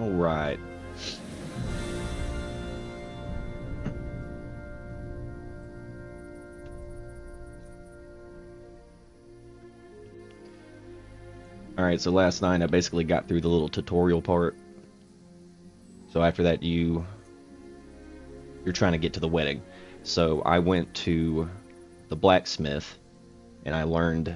All right. All right, so last night I basically got through the little tutorial part. So after that you're trying to get to the wedding. So I went to the blacksmith and I learned,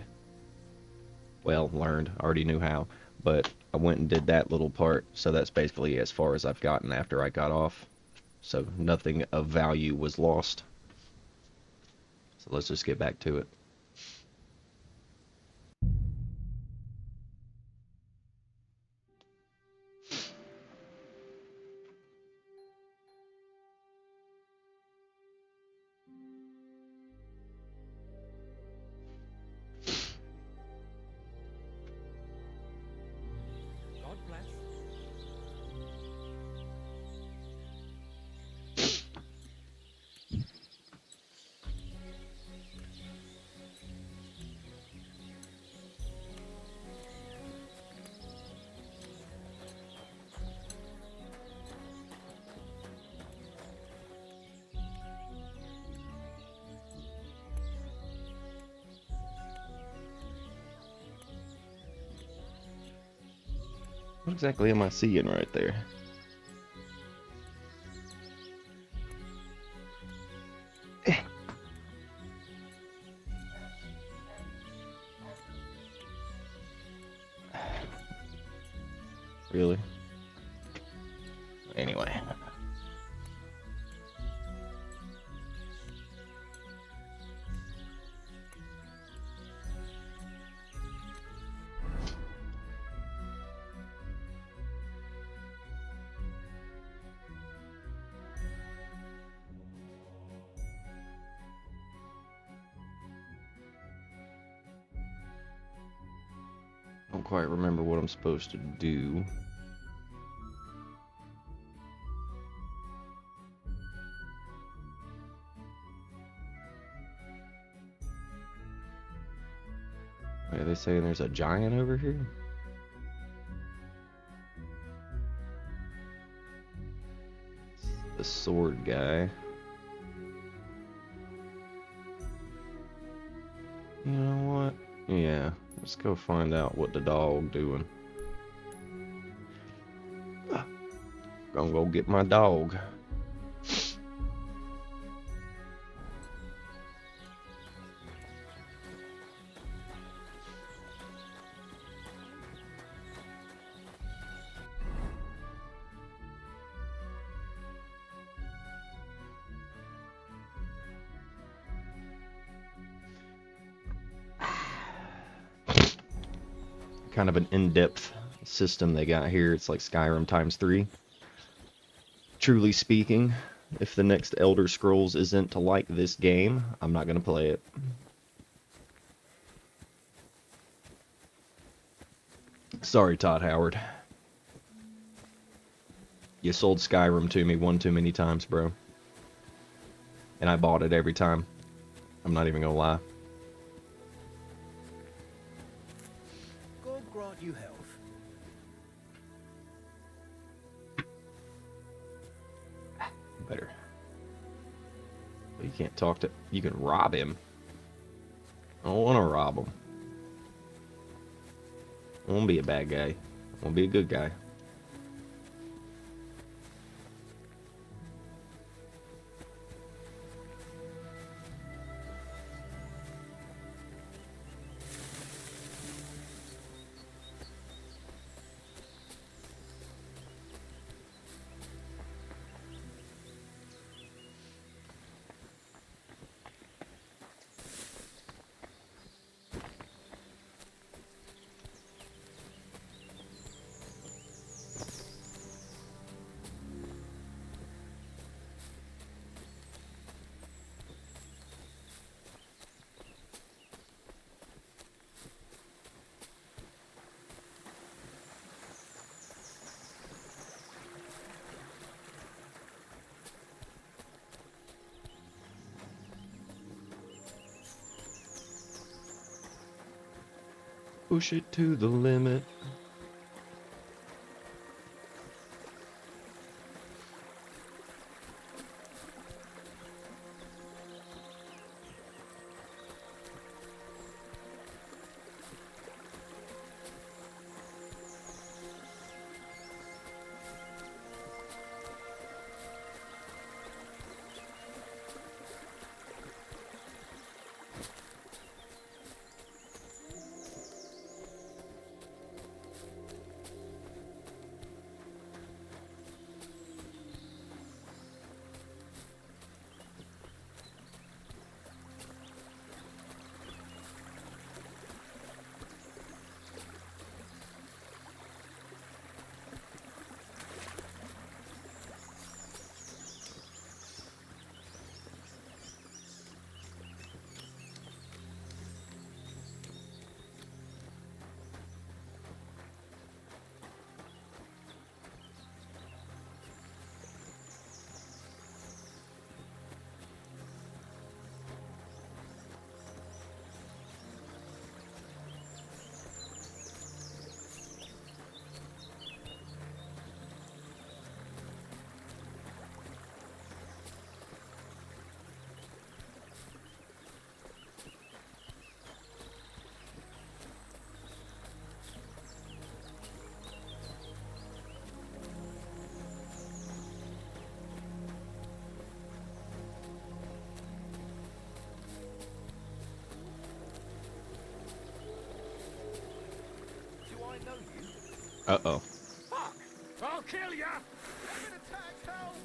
I already knew how, but I went and did that little part. So that's basically as far as I've gotten after I got off. So nothing of value was lost. So let's just get back to it. God bless. What exactly am I seeing right there? Really? Anyway. Don't quite remember what I'm supposed to do. Wait, are they saying there's a giant over here? The sword guy. You know what? Yeah, let's go find out what the dog doing. Gonna go get my dog. Kind of an in-depth system they got here. It's like Skyrim times 3. Truly speaking, if the next Elder Scrolls isn't like this game, I'm not gonna play it. Sorry, Todd Howard. You sold Skyrim to me one too many times, bro. And I bought it every time. I'm not even gonna lie. God grant you health. Better. You can't talk to... You can rob him. I don't want to rob him. I want to be a bad guy. I want to be a good guy. Push it to the limit. tell you. Uh-oh. Fuck! I'll kill ya! I've been attacked, help!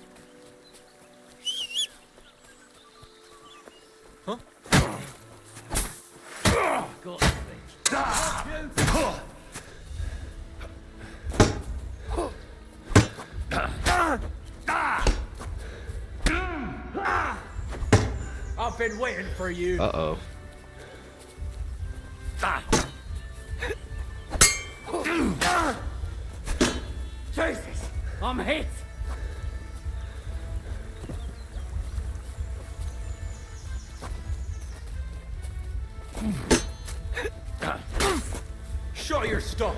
Huh? Got I've been waiting for you. Uh-oh. Jesus! I'm hit! Show your stuff!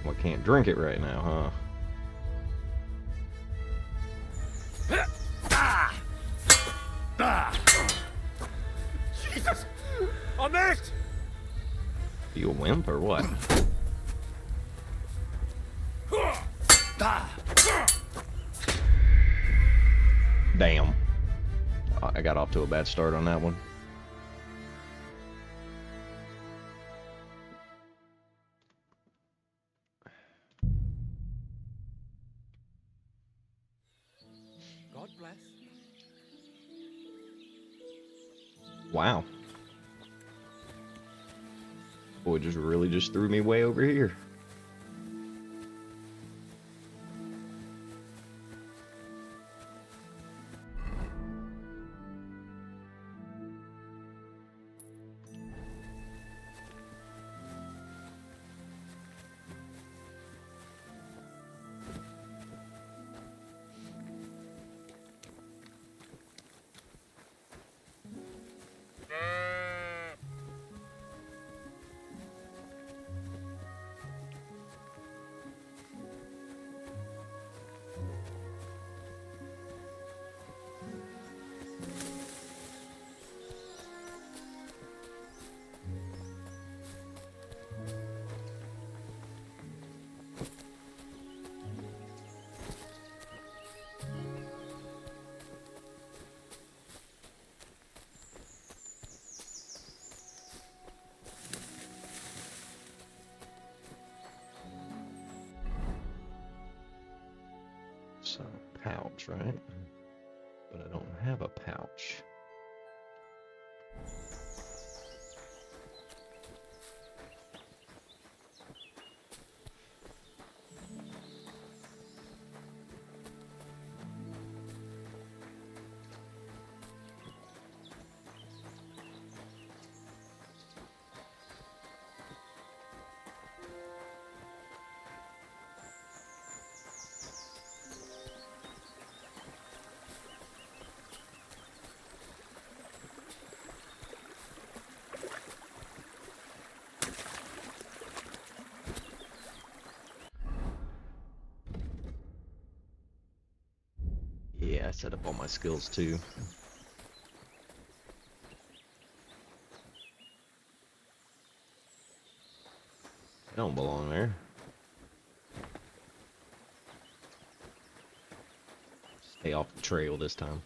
Well, I can't drink it right now, Jesus! I missed! You a wimp or what? Damn. I got off to a bad start on that one. God bless. Wow. Boy, just really just threw me way over here. So, pouch, right? But I don't have a pouch. Yeah, I set up all my skills too. I don't belong there. Stay off the trail this time.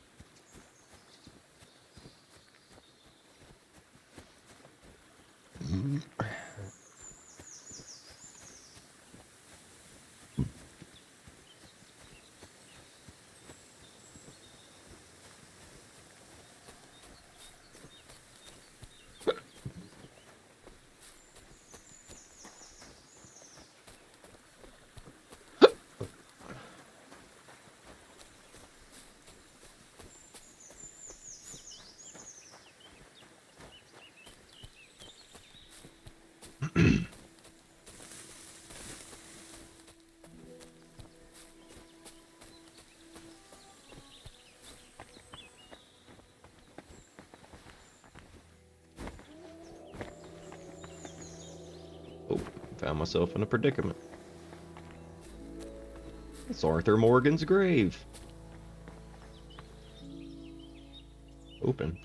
Oh, found myself in a predicament. It's Arthur Morgan's grave. Open.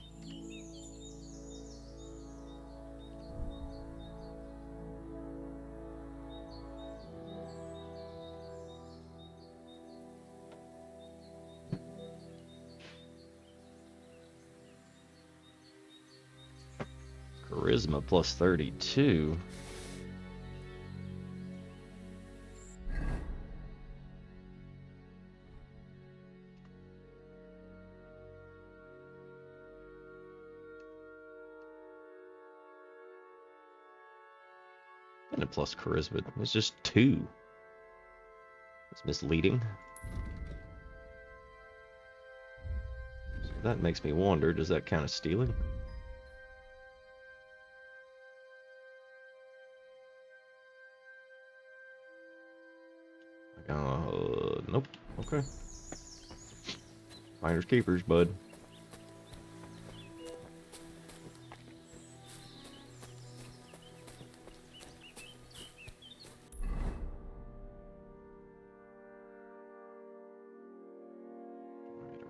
Charisma plus 32. And a plus charisma. It's just 2. It's misleading. So that makes me wonder, does that count as stealing? Nope. Okay. Finders keepers, bud.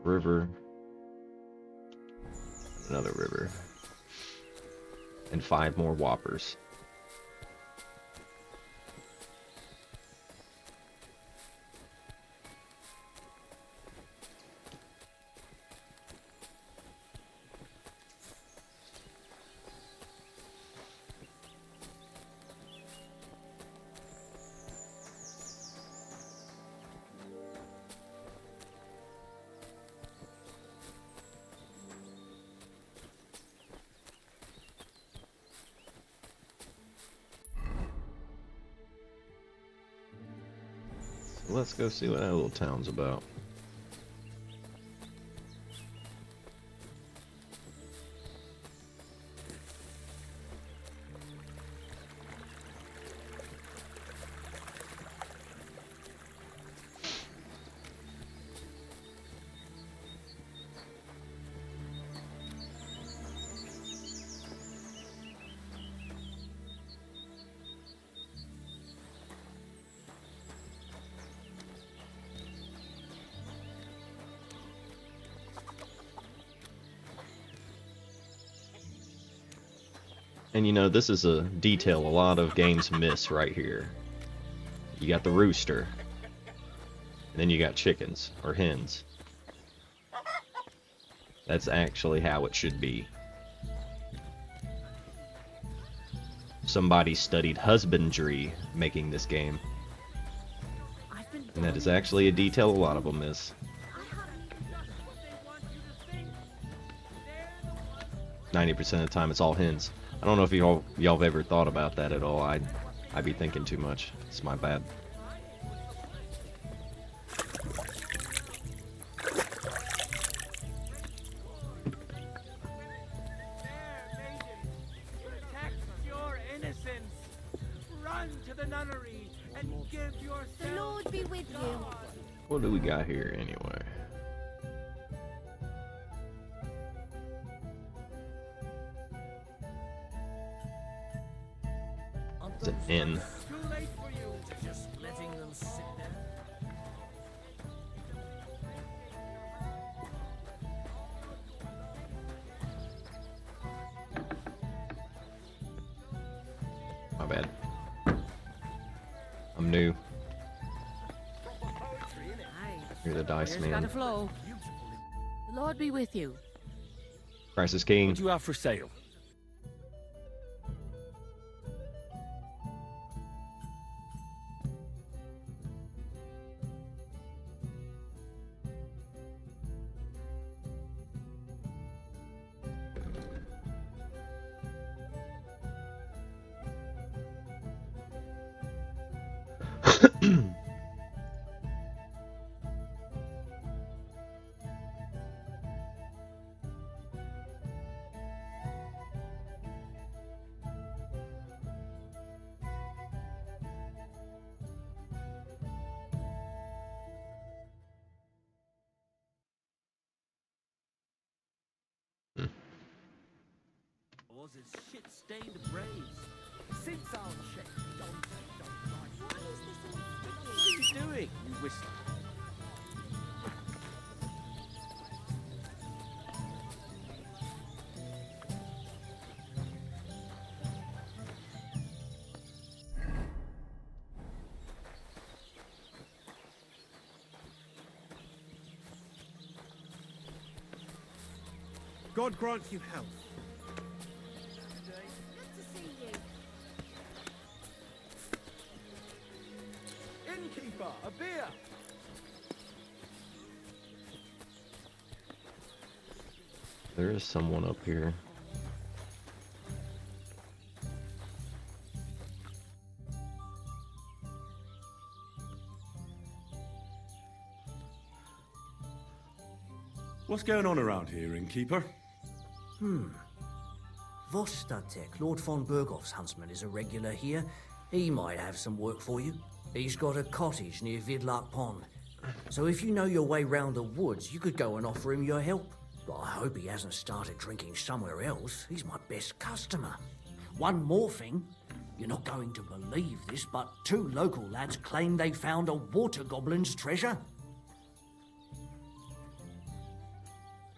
River. Another river. And 5 more whoppers. So let's go see what that little town's about. And you know, this is a detail a lot of games miss right here. You got the rooster. And then you got chickens, or hens. That's actually how it should be. Somebody studied husbandry making this game. And that is actually a detail a lot of them miss. 90% of the time it's all hens. I don't know if y'all have ever thought about that at all. I'd be thinking too much. It's my bad. The Lord be with you. What do we got here anyway? It's an inn. Too late for you. Just letting them sit there. My bad. I'm new. You're the dice man. Got a flow. The Lord be with you. Price is king. What do you have for sale? Oz's shit-stained braves. Since our check, don't. What is this all What are you doing, you whistler? God grant you health. Innkeeper, a beer! There is someone up here. What's going on around here, innkeeper? Vostatek, Lord von Berghoff's huntsman, is a regular here. He might have some work for you. He's got a cottage near Vidlark Pond. So if you know your way round the woods, you could go and offer him your help. But I hope he hasn't started drinking somewhere else. He's my best customer. One more thing. You're not going to believe this, but 2 local lads claim they found a water goblin's treasure.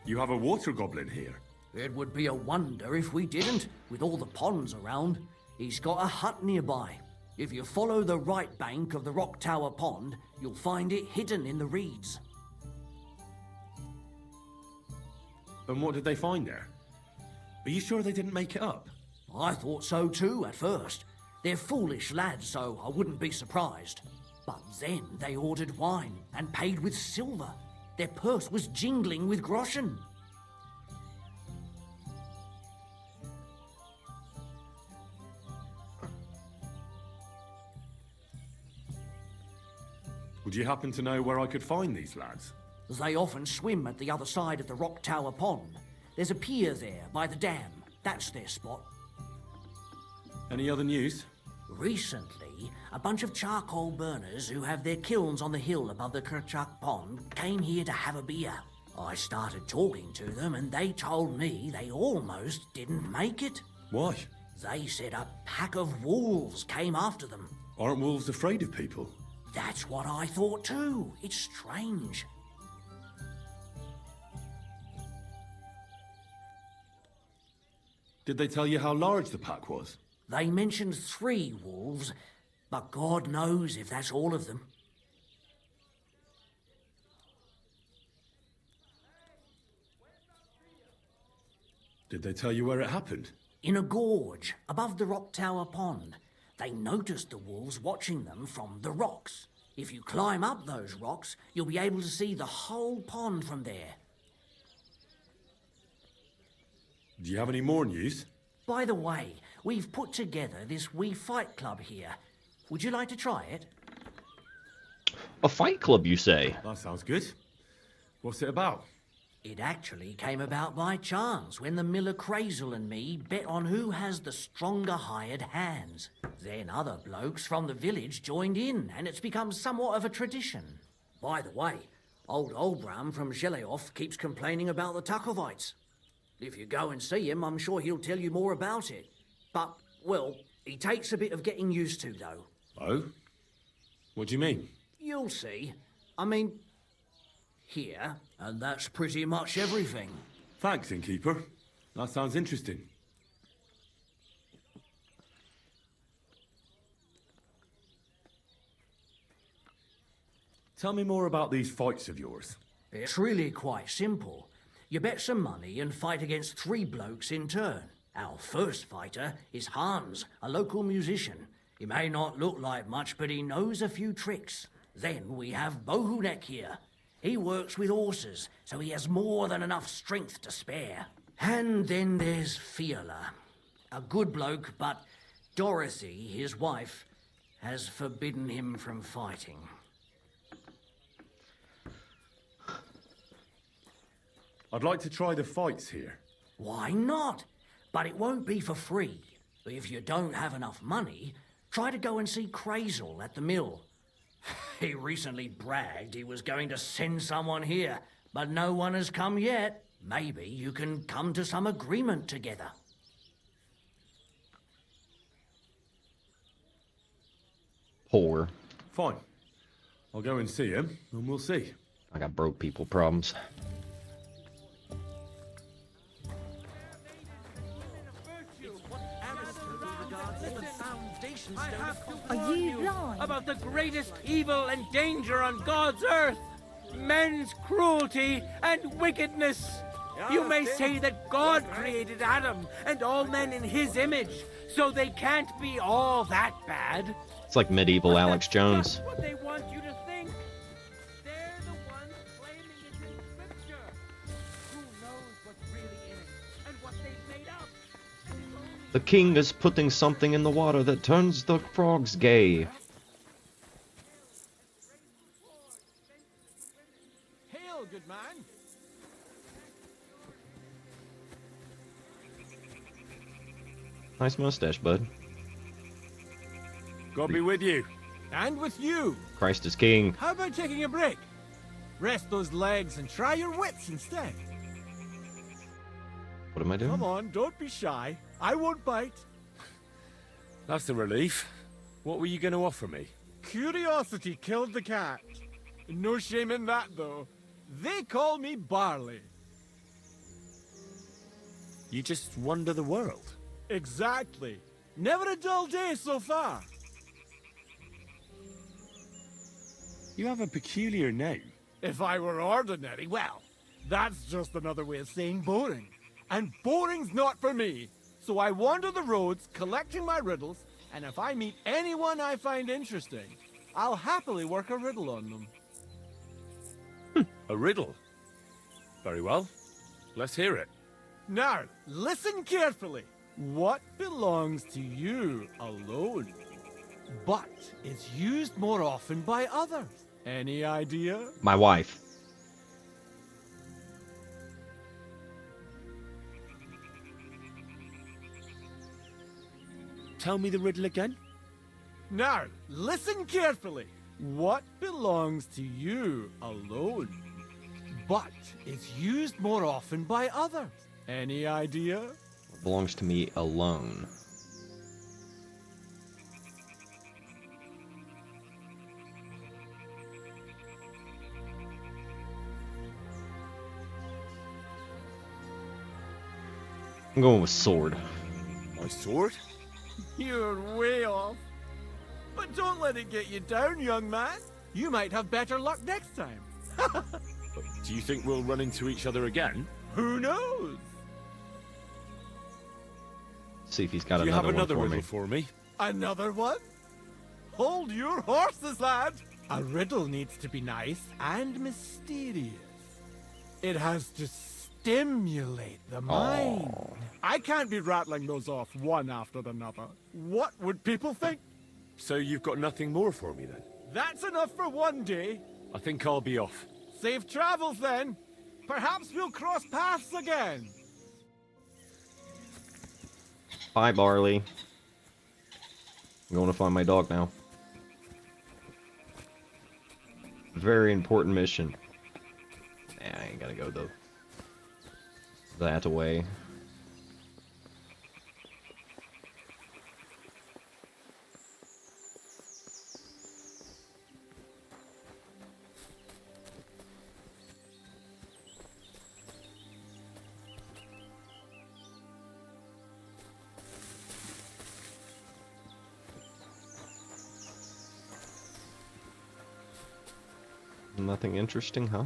You have a water goblin here. It would be a wonder if we didn't, with all the ponds around. He's got a hut nearby. If you follow the right bank of the Rock Tower Pond, you'll find it hidden in the reeds. And what did they find there? Are you sure they didn't make it up? I thought so too at first. They're foolish lads, so I wouldn't be surprised. But then they ordered wine and paid with silver. Their purse was jingling with groschen. Would you happen to know where I could find these lads? They often swim at the other side of the Rock Tower Pond. There's a pier there by the dam. That's their spot. Any other news? Recently, a bunch of charcoal burners who have their kilns on the hill above the Kerchak Pond came here to have a beer. I started talking to them and they told me they almost didn't make it. Why? They said a pack of wolves came after them. Aren't wolves afraid of people? That's what I thought too. It's strange. Did they tell you how large the pack was? They mentioned 3 wolves, but God knows if that's all of them. Did they tell you where it happened? In a gorge above the Rock Tower Pond. They noticed the wolves watching them from the rocks. If you climb up those rocks, you'll be able to see the whole pond from there. Do you have any more news? By the way, we've put together this wee fight club here. Would you like to try it? A fight club, you say? That sounds good. What's it about? It actually came about by chance when the miller Crazel and me bet on who has the stronger hired hands. Then other blokes from the village joined in, and it's become somewhat of a tradition. By the way, old Olbram from Zheleov keeps complaining about the Takovites. If you go and see him, I'm sure he'll tell you more about it. But, well, he takes a bit of getting used to, though. Oh? What do you mean? You'll see. I mean, here, and that's pretty much everything. Thanks, innkeeper. That sounds interesting. Tell me more about these fights of yours. It's really quite simple. You bet some money and fight against 3 blokes in turn. Our first fighter is Hans, a local musician. He may not look like much, but he knows a few tricks. Then we have Bohunek here. He works with horses, so he has more than enough strength to spare. And then there's Fiala. A good bloke, but Dorothy, his wife, has forbidden him from fighting. I'd like to try the fights here. Why not? But it won't be for free. If you don't have enough money, try to go and see Crazel at the mill. He recently bragged he was going to send someone here, but no one has come yet. Maybe you can come to some agreement together. Poor. Fine. I'll go and see him, and we'll see. I got broke people problems. Are you blind? About the greatest evil and danger on God's earth, men's cruelty and wickedness. You may say that God created Adam and all men in his image, so they can't be all that bad. It's like medieval Alex Jones. That's what they want you to think. They're the ones claiming it's in scripture. Who knows what's really in it and what they've made up? The king is putting something in the water that turns the frogs gay. Hail, good man. Nice mustache, bud. God be with you. And with you. Christ is king. How about taking a break? Rest those legs and try your wits instead. What am I doing? Come on, don't be shy. I won't bite. That's a relief. What were you going to offer me? Curiosity killed the cat. No shame in that, though. They call me Barley. You just wander the world. Exactly. Never a dull day so far. You have a peculiar name. If I were ordinary, well, that's just another way of saying boring. And boring's not for me. So I wander the roads, collecting my riddles, and if I meet anyone I find interesting, I'll happily work a riddle on them. A riddle. Very well. Let's hear it. Now, listen carefully. What belongs to you alone, but is used more often by others? Any idea? My wife. Tell me the riddle again. Now, listen carefully. What belongs to you alone, but is used more often by others? Any idea? Belongs to me alone. I'm going with sword. My sword? You're way off. But don't let it get you down, young man. You might have better luck next time. Do you think we'll run into each other again? Who knows? See if he's got Do you have another another one for riddle me. for me? Another one? Hold your horses, lad. A riddle needs to be nice and mysterious. It has to stimulate the mind. I can't be rattling those off one after another. What would people think? So you've got nothing more for me then? That's enough for one day. I think I'll be off. Safe travels then. Perhaps we'll cross paths again. Bye, Barley. I'm going to find my dog now. Very important mission. Nah, I ain't gotta go though. That away. Nothing interesting, huh?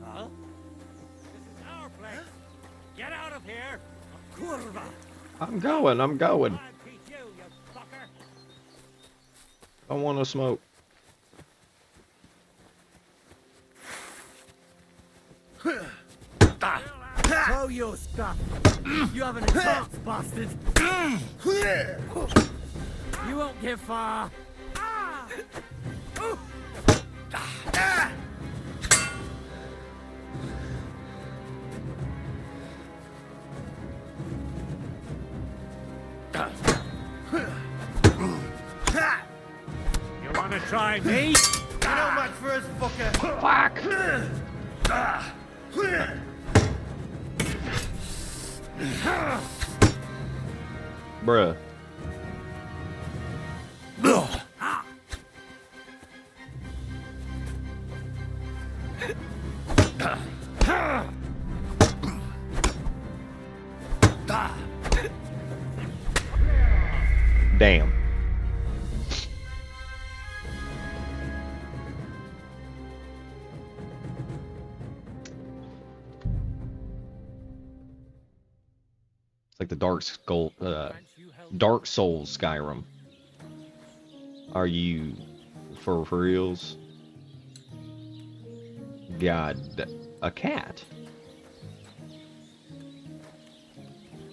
Huh? This is our place. Get out of here. Kurva. I'm going. I'll teach you, you fucker. I want to smoke. Throw your stuff. You haven't a chance, bastard. You won't get far. You want to try me? You know much for us, fucker. Fuck! Bruh. Damn. It's like the Dark Souls Skyrim. Are you for reals? God, a cat.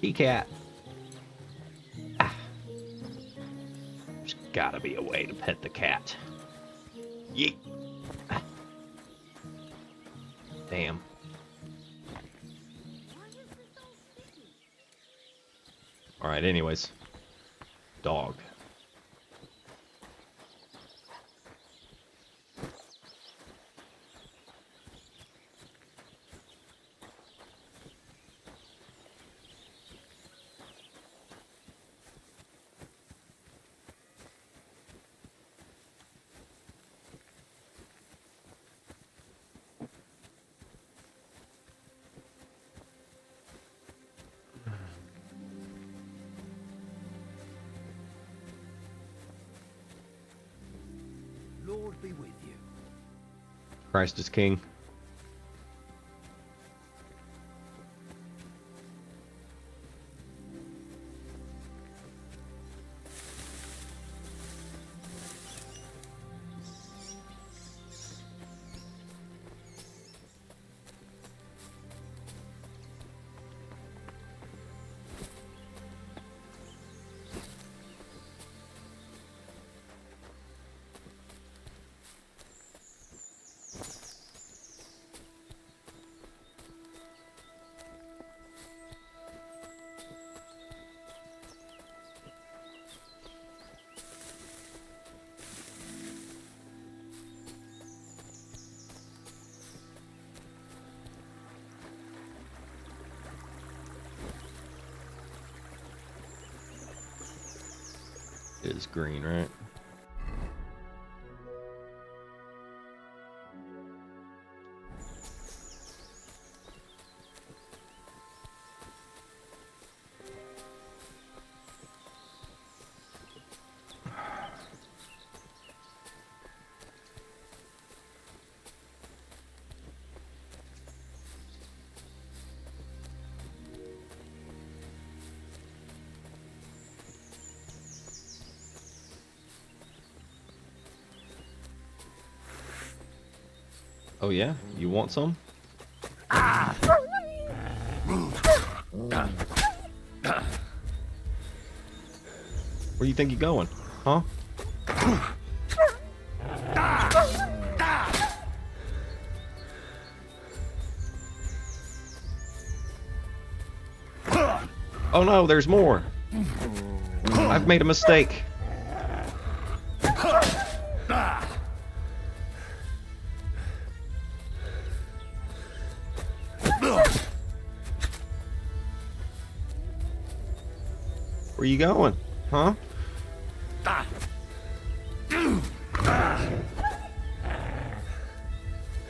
He cat. Ah. There's gotta be a way to pet the cat. Yeet. Ah. Damn. Alright, anyways. Dog. Lord be with you. Christ is king. It is green, right? Oh yeah? You want some? Where do you think you're going? Huh? Oh no, there's more. I've made a mistake. Where you going? Huh?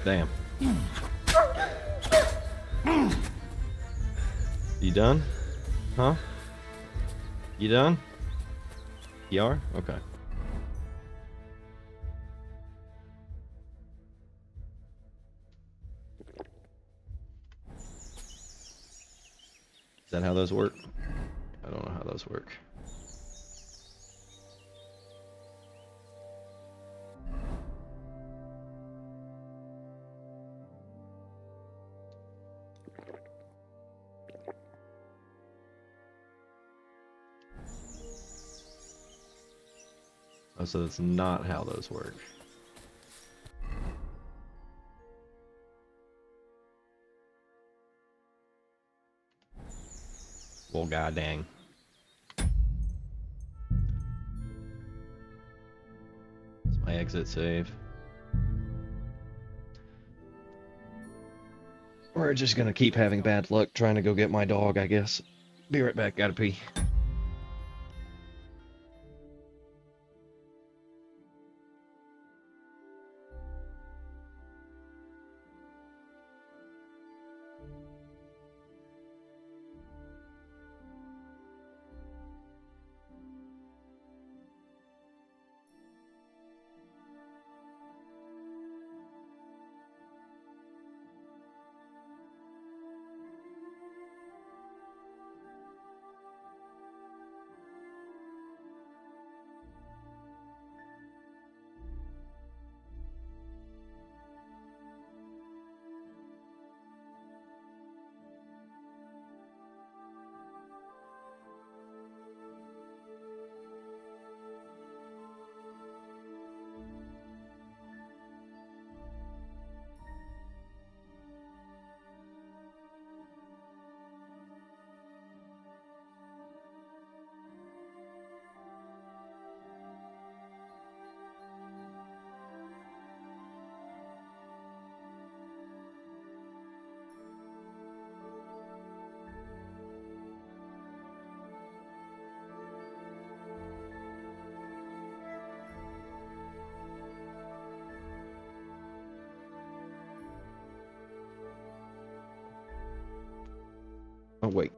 Damn. You done? Huh? You done? You are? Okay. Is that how those work? I don't know how those work. Oh, so that's not how those work. Well, god dang. It's my exit save. We're just gonna keep having bad luck trying to go get my dog, I guess. Be right back, gotta pee. Oh, wait.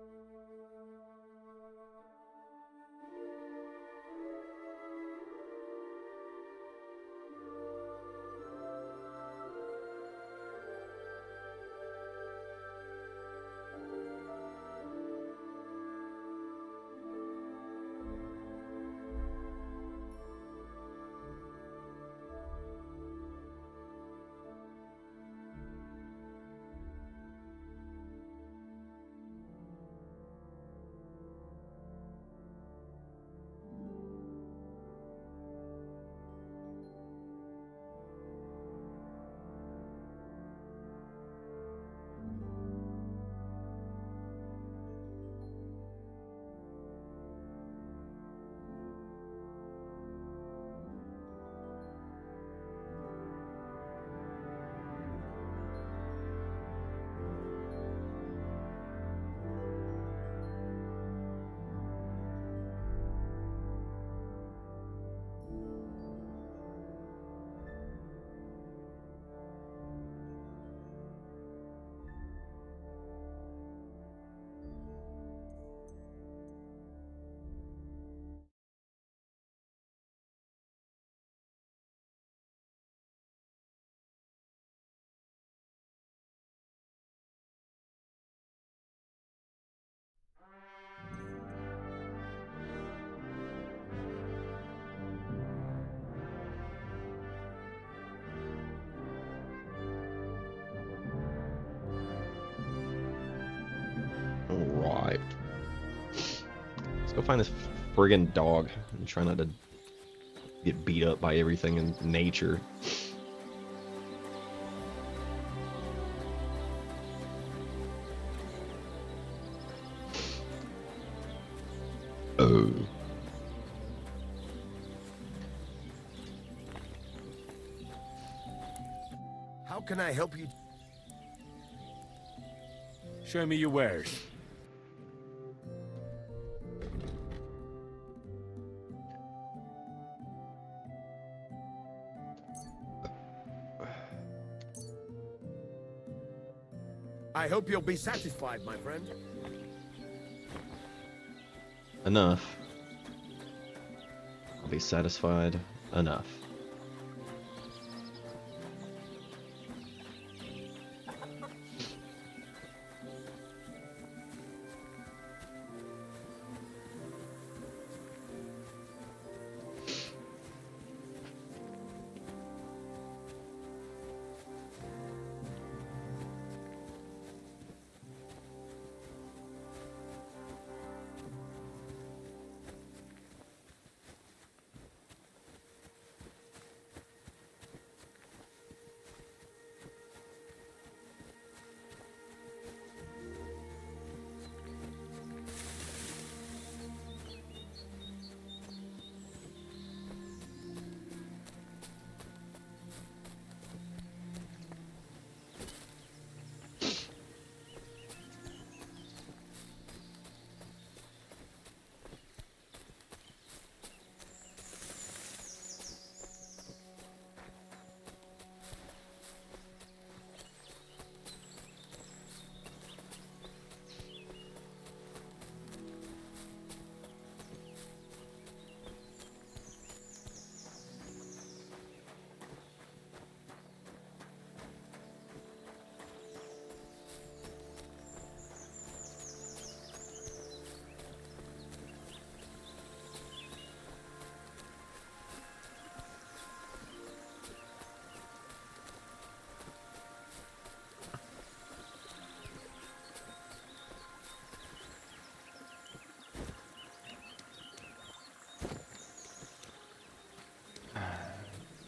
Alright. Let's go find this friggin' dog and try not to get beat up by everything in nature. Oh. How can I help you? Show me your wares. I hope you'll be satisfied, my friend. Enough. I'll be satisfied. Enough.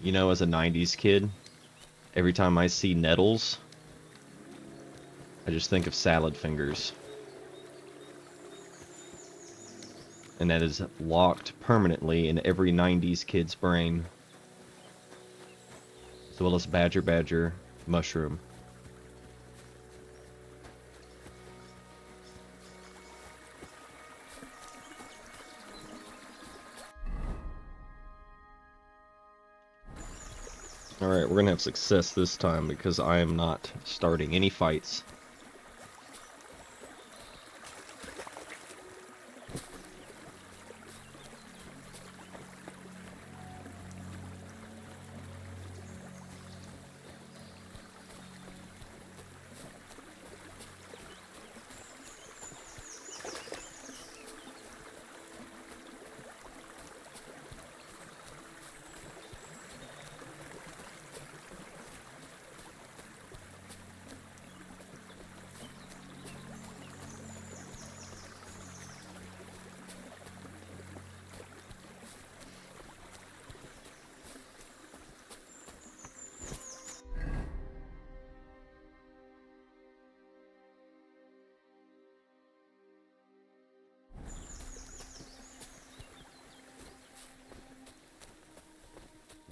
You know, as a 90s kid, every time I see nettles, I just think of salad fingers. And that is locked permanently in every 90s kid's brain. As well as Badger Badger Mushroom. Alright, we're gonna have success this time because I am not starting any fights.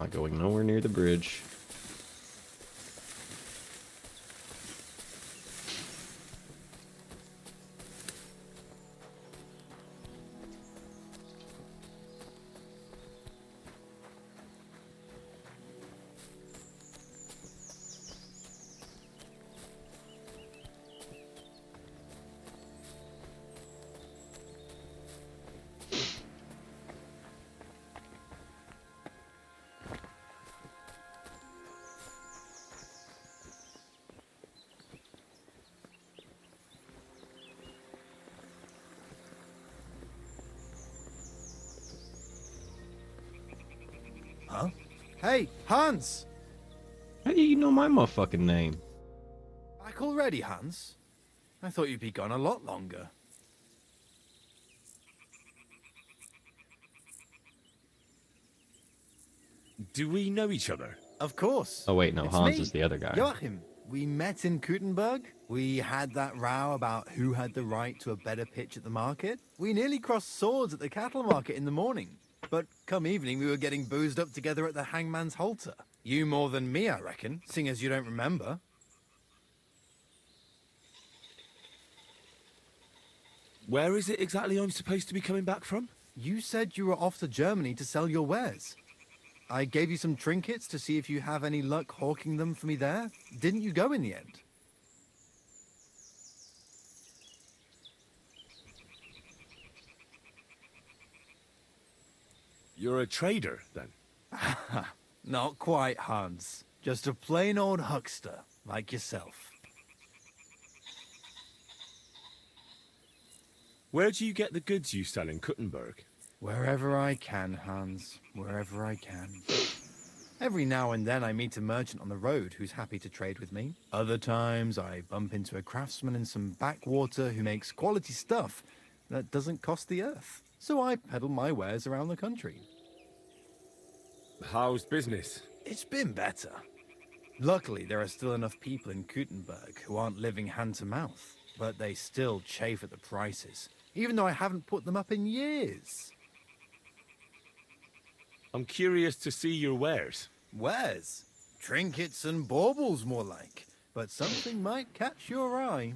Not going nowhere near the bridge. Huh? Hey, Hans! How do you know my motherfucking name? Back already, Hans? I thought you'd be gone a lot longer. Do we know each other? Of course. Oh wait, no, It's Hans me, is the other guy. Joachim. We met in Gutenberg. We had that row about who had the right to a better pitch at the market. We nearly crossed swords at the cattle market in the morning. But come evening, we were getting boozed up together at the hangman's halter. You more than me, I reckon, seeing as you don't remember. Where is it exactly I'm supposed to be coming back from? You said you were off to Germany to sell your wares. I gave you some trinkets to see if you have any luck hawking them for me there. Didn't you go in the end? You're a trader, then? Not quite, Hans. Just a plain old huckster, like yourself. Where do you get the goods you sell in Kuttenberg? Wherever I can, Hans. Wherever I can. Every now and then I meet a merchant on the road who's happy to trade with me. Other times I bump into a craftsman in some backwater who makes quality stuff that doesn't cost the earth. So I peddle my wares around the country. How's business? It's been better. Luckily, there are still enough people in Gutenberg who aren't living hand to mouth, but they still chafe at the prices, even though I haven't put them up in years. I'm curious to see your wares. Wares? Trinkets and baubles, more like. But something might catch your eye.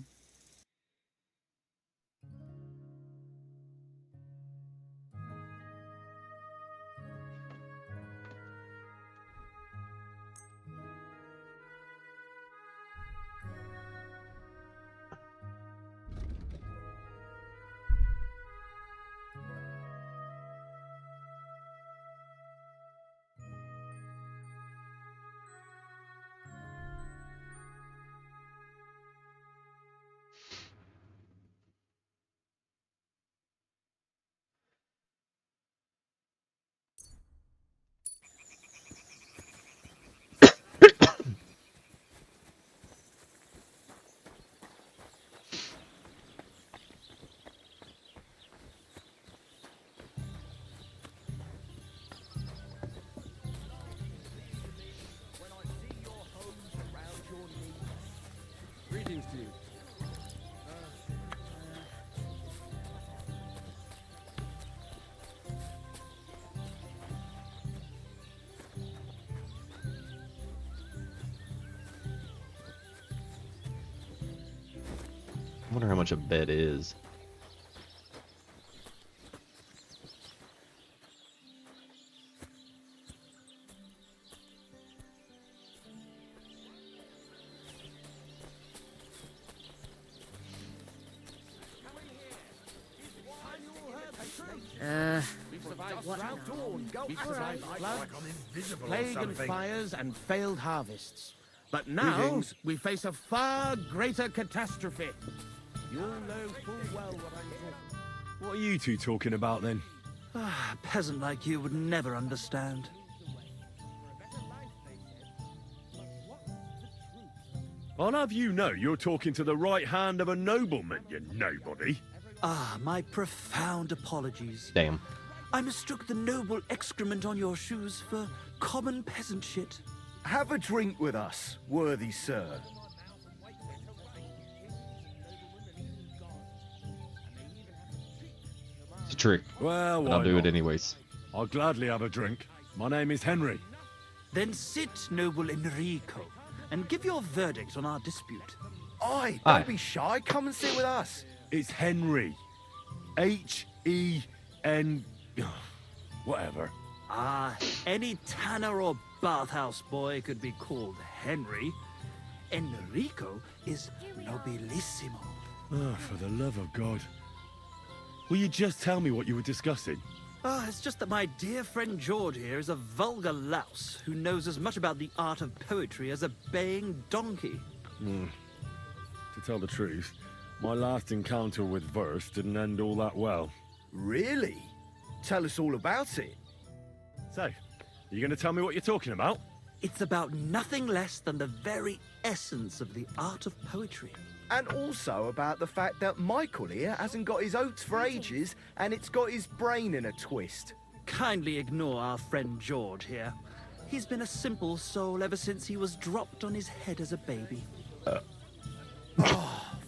Greetings to you. I wonder how much a bed is. Plague and fires and failed harvests. But now we face a far greater catastrophe. You'll know full well what I'm talking. What are you two talking about, then? A peasant like you would never understand. I'll have you know you're talking to the right hand of a nobleman, you nobody. Ah, my profound apologies. Damn. I mistook the noble excrement on your shoes for common peasant shit. Have a drink with us, worthy sir. It's a trick. Well, But I'll why do not? it anyways. I'll gladly have a drink. My name is Henry. Then sit, noble Enrico, and give your verdict on our dispute. Aye, Aye. don't be shy. Come and sit with us. It's Henry. H-E-N... Whatever. Ah, any tanner or bathhouse boy could be called Henry. Enrico is nobilissimo. Oh, for the love of God. Will you just tell me what you were discussing? It's just that my dear friend George here is a vulgar louse who knows as much about the art of poetry as a baying donkey. To tell the truth, my last encounter with verse didn't end all that well. Really? Tell us all about it. So, are you going to tell me what you're talking about? It's about nothing less than the very essence of the art of poetry. And also about the fact that Michael here hasn't got his oats for ages and it's got his brain in a twist. Kindly ignore our friend George here. He's been a simple soul ever since he was dropped on his head as a baby.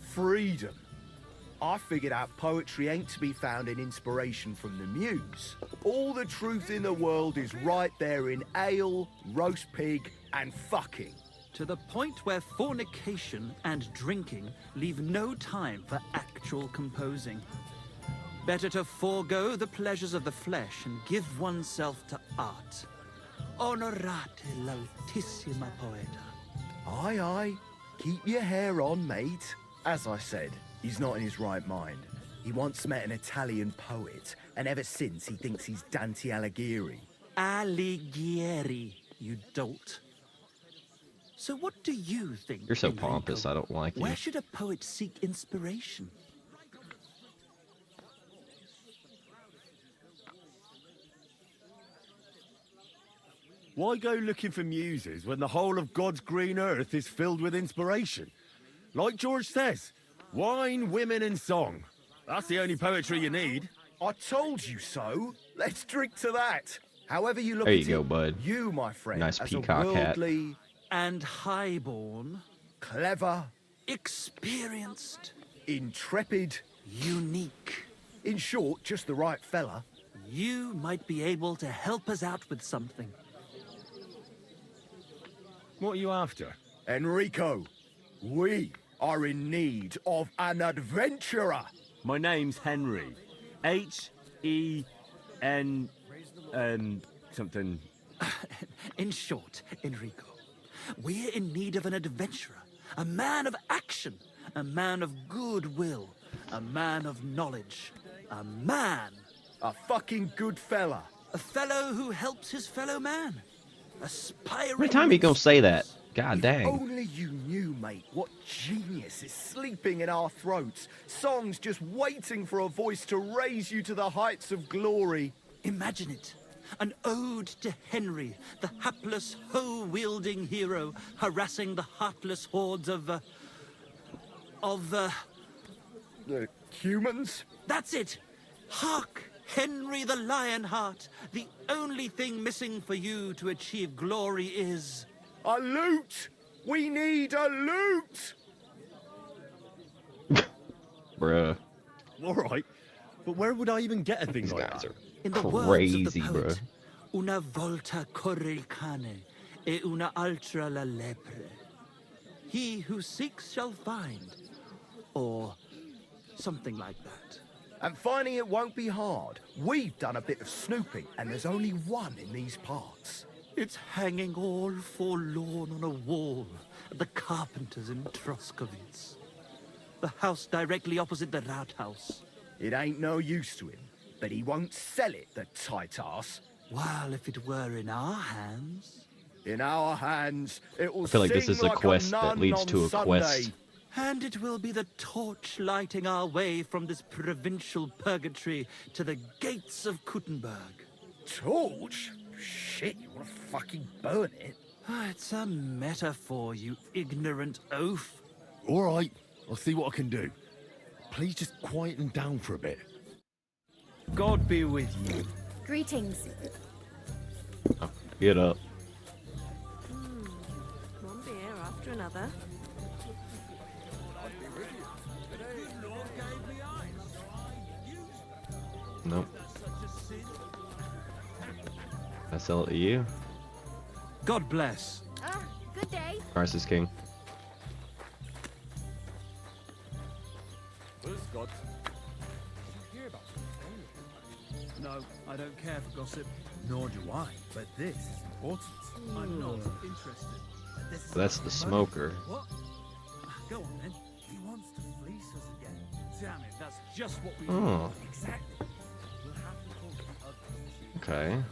Freedom. I figured out poetry ain't to be found in inspiration from the muse. All the truth in the world is right there in ale, roast pig, and fucking. To the point where fornication and drinking leave no time for actual composing. Better to forego the pleasures of the flesh and give oneself to art. Onorate l'altissima poeta. Aye, aye. Keep your hair on, mate. As I said, he's not in his right mind. He once met an Italian poet, and ever since he thinks he's Dante Alighieri. Alighieri, you dolt. So what do you think, You're so Enrico? pompous, I don't like you. Where should a poet seek inspiration? Why go looking for muses when the whole of God's green earth is filled with inspiration? Like George says, wine, women, and song. That's the only poetry you need. I told you so. Let's drink to that. However you look There at you go, it, bud. you, my friend, Nice as peacock a hat. worldly, And highborn, clever, experienced, intrepid, unique. in short, just the right fella. You might be able to help us out with something. What are you after? Enrico, we are in need of an adventurer. My name's Henry. H-E-N... something... In short, Enrico, we're in need of an adventurer, a man of action, a man of goodwill, a man of knowledge, a man, A fucking good fella. a fellow who helps his fellow man, aspiring. How many times are you gonna say that? God dang. Only you knew, mate, what genius is sleeping in our throats. Songs just waiting for a voice to raise you to the heights of glory. Imagine it. An ode to Henry, the hapless, hoe-wielding hero, harassing the heartless hordes of The humans? That's it! Hark, Henry the Lionheart! The only thing missing for you to achieve glory is... A loot! We need a loot! Bruh. All right, but where would I even get a thing These like guys that? are In the crazy, words of the bruh. poet, una volta corre il cane, e una altra la lepre. He who seeks shall find, or something like that. And finding it won't be hard. We've done a bit of snooping, and there's only one in these parts. It's hanging all forlorn on a wall at the carpenter's in Troskovitz. The house directly opposite the Rathaus. It ain't no use to him, but he won't sell it, the tight ass. While if it were in our hands... In our hands, it will I feel like this sing is a like quest that nun leads on to a Sunday. quest. And it will be the torch lighting our way from this provincial purgatory to the gates of Kuttenberg. Torch? Shit, you want to fucking burn it? It's a metaphor, you ignorant oaf. All right, I'll see what I can do. Please just quieten down for a bit. God be with you. Greetings. Oh, get up. One beer after another. Nope. I sell it to you. God bless. Good day. Christ is king. Who's got? No, I don't care for gossip. Nor do I, but this is important. I'm not interested. So that's the smoker. What? Go on then. He wants to fleece us again. Damn it, that's just what we Oh, need. Exactly. We'll have to talk to the others. okay.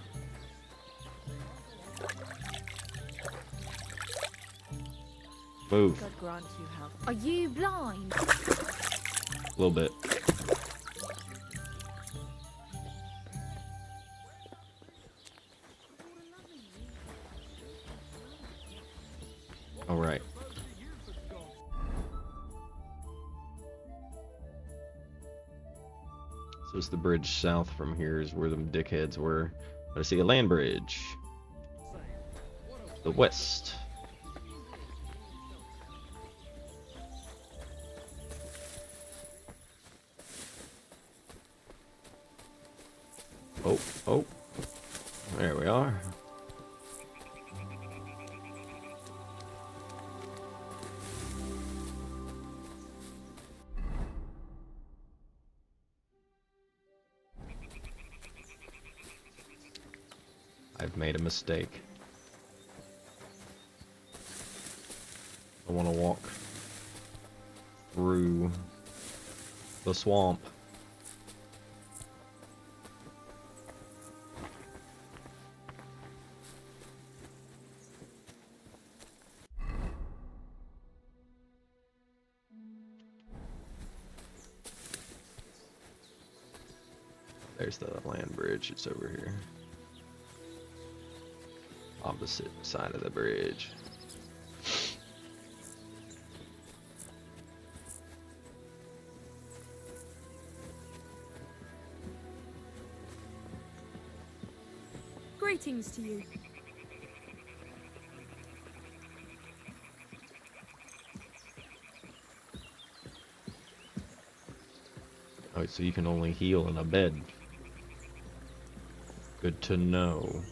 Move. God grant you health. Are you blind? A little bit. All right. So it's the bridge south from here is where them dickheads were. But I see a land bridge. The west. Oh, oh. There we are. I've made a mistake. I want to walk through the swamp. There's the land bridge. It's over here. Opposite side of the bridge. Greetings to you. Oh, so you can only heal in a bed. Good to know.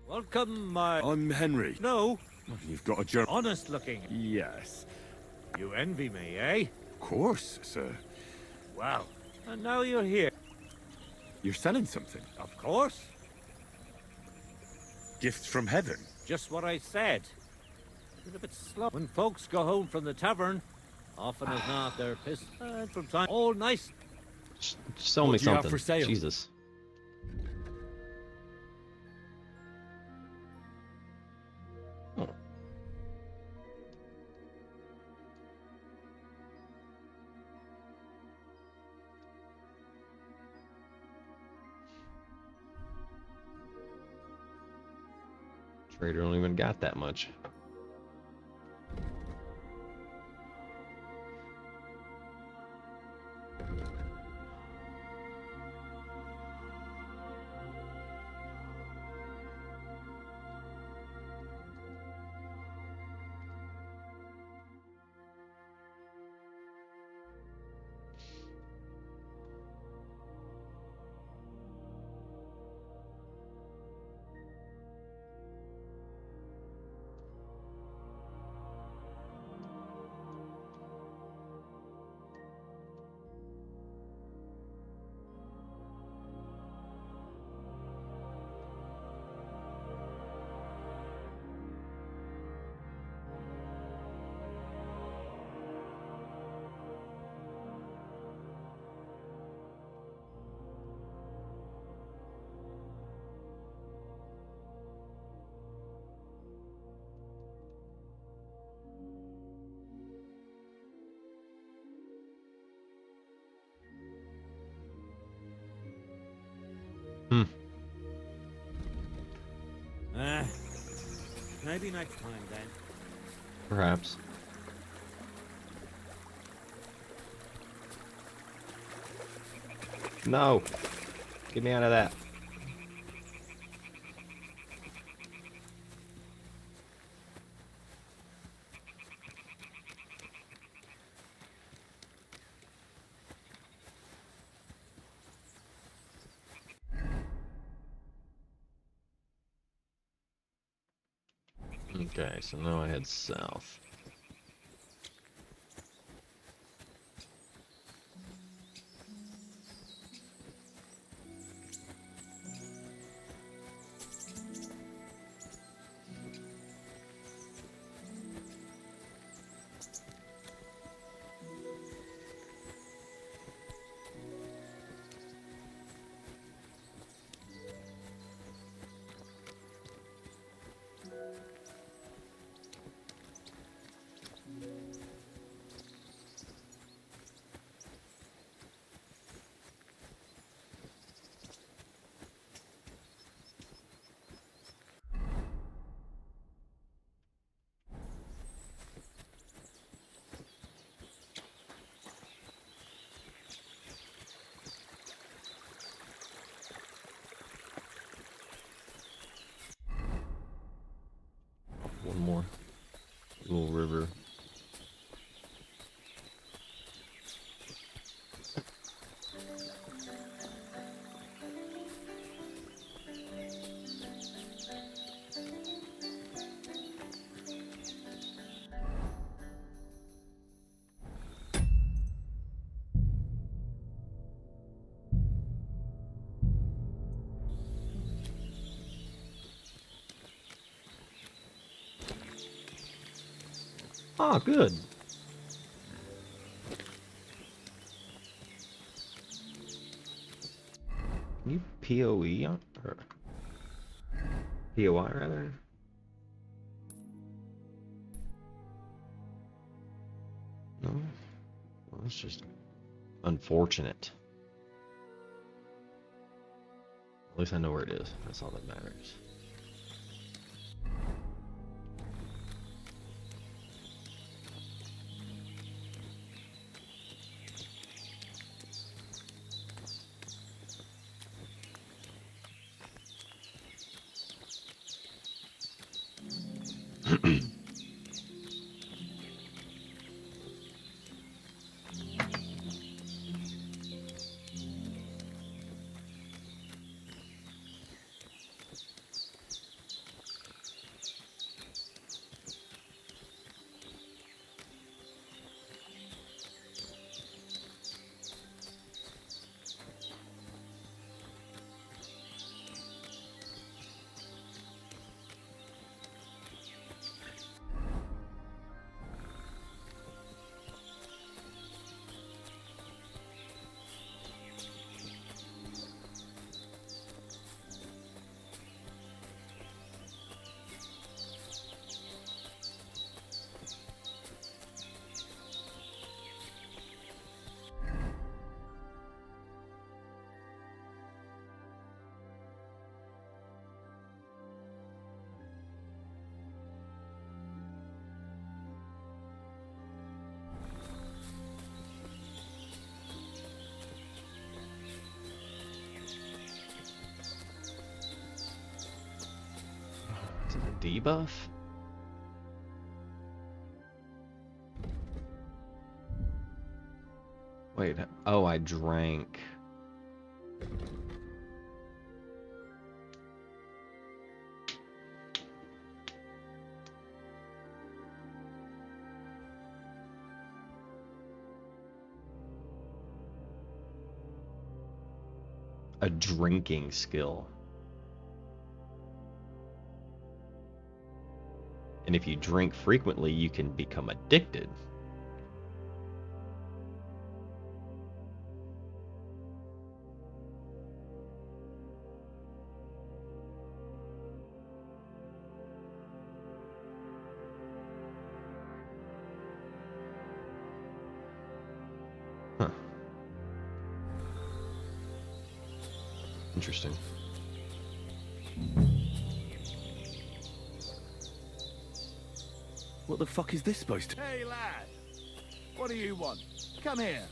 Welcome, my... I'm Henry. No, You've got a German. honest looking. Yes. You envy me, eh? Of course, sir. Well, and now you're here. You're selling something. Of course. Gifts from heaven. Just what I said. Been a bit slow. When folks go home from the tavern, often as not, they're pissed. From time, all nice. Sell me What do you have something. for sale? Jesus. Oh. Trader don't even got that much. Maybe next time then. Perhaps. No! Get me out of that. Okay, so now I head south. One more little river. Ah, good. Can you POE on, or POI rather? No? Well, that's just unfortunate. At least I know where it is. That's all that matters. Is it a debuff? Wait, oh, I drank. A drinking skill. And if you drink frequently, you can become addicted. Huh. Interesting. What the fuck is this supposed to... Hey, lad. What do you want? Come here.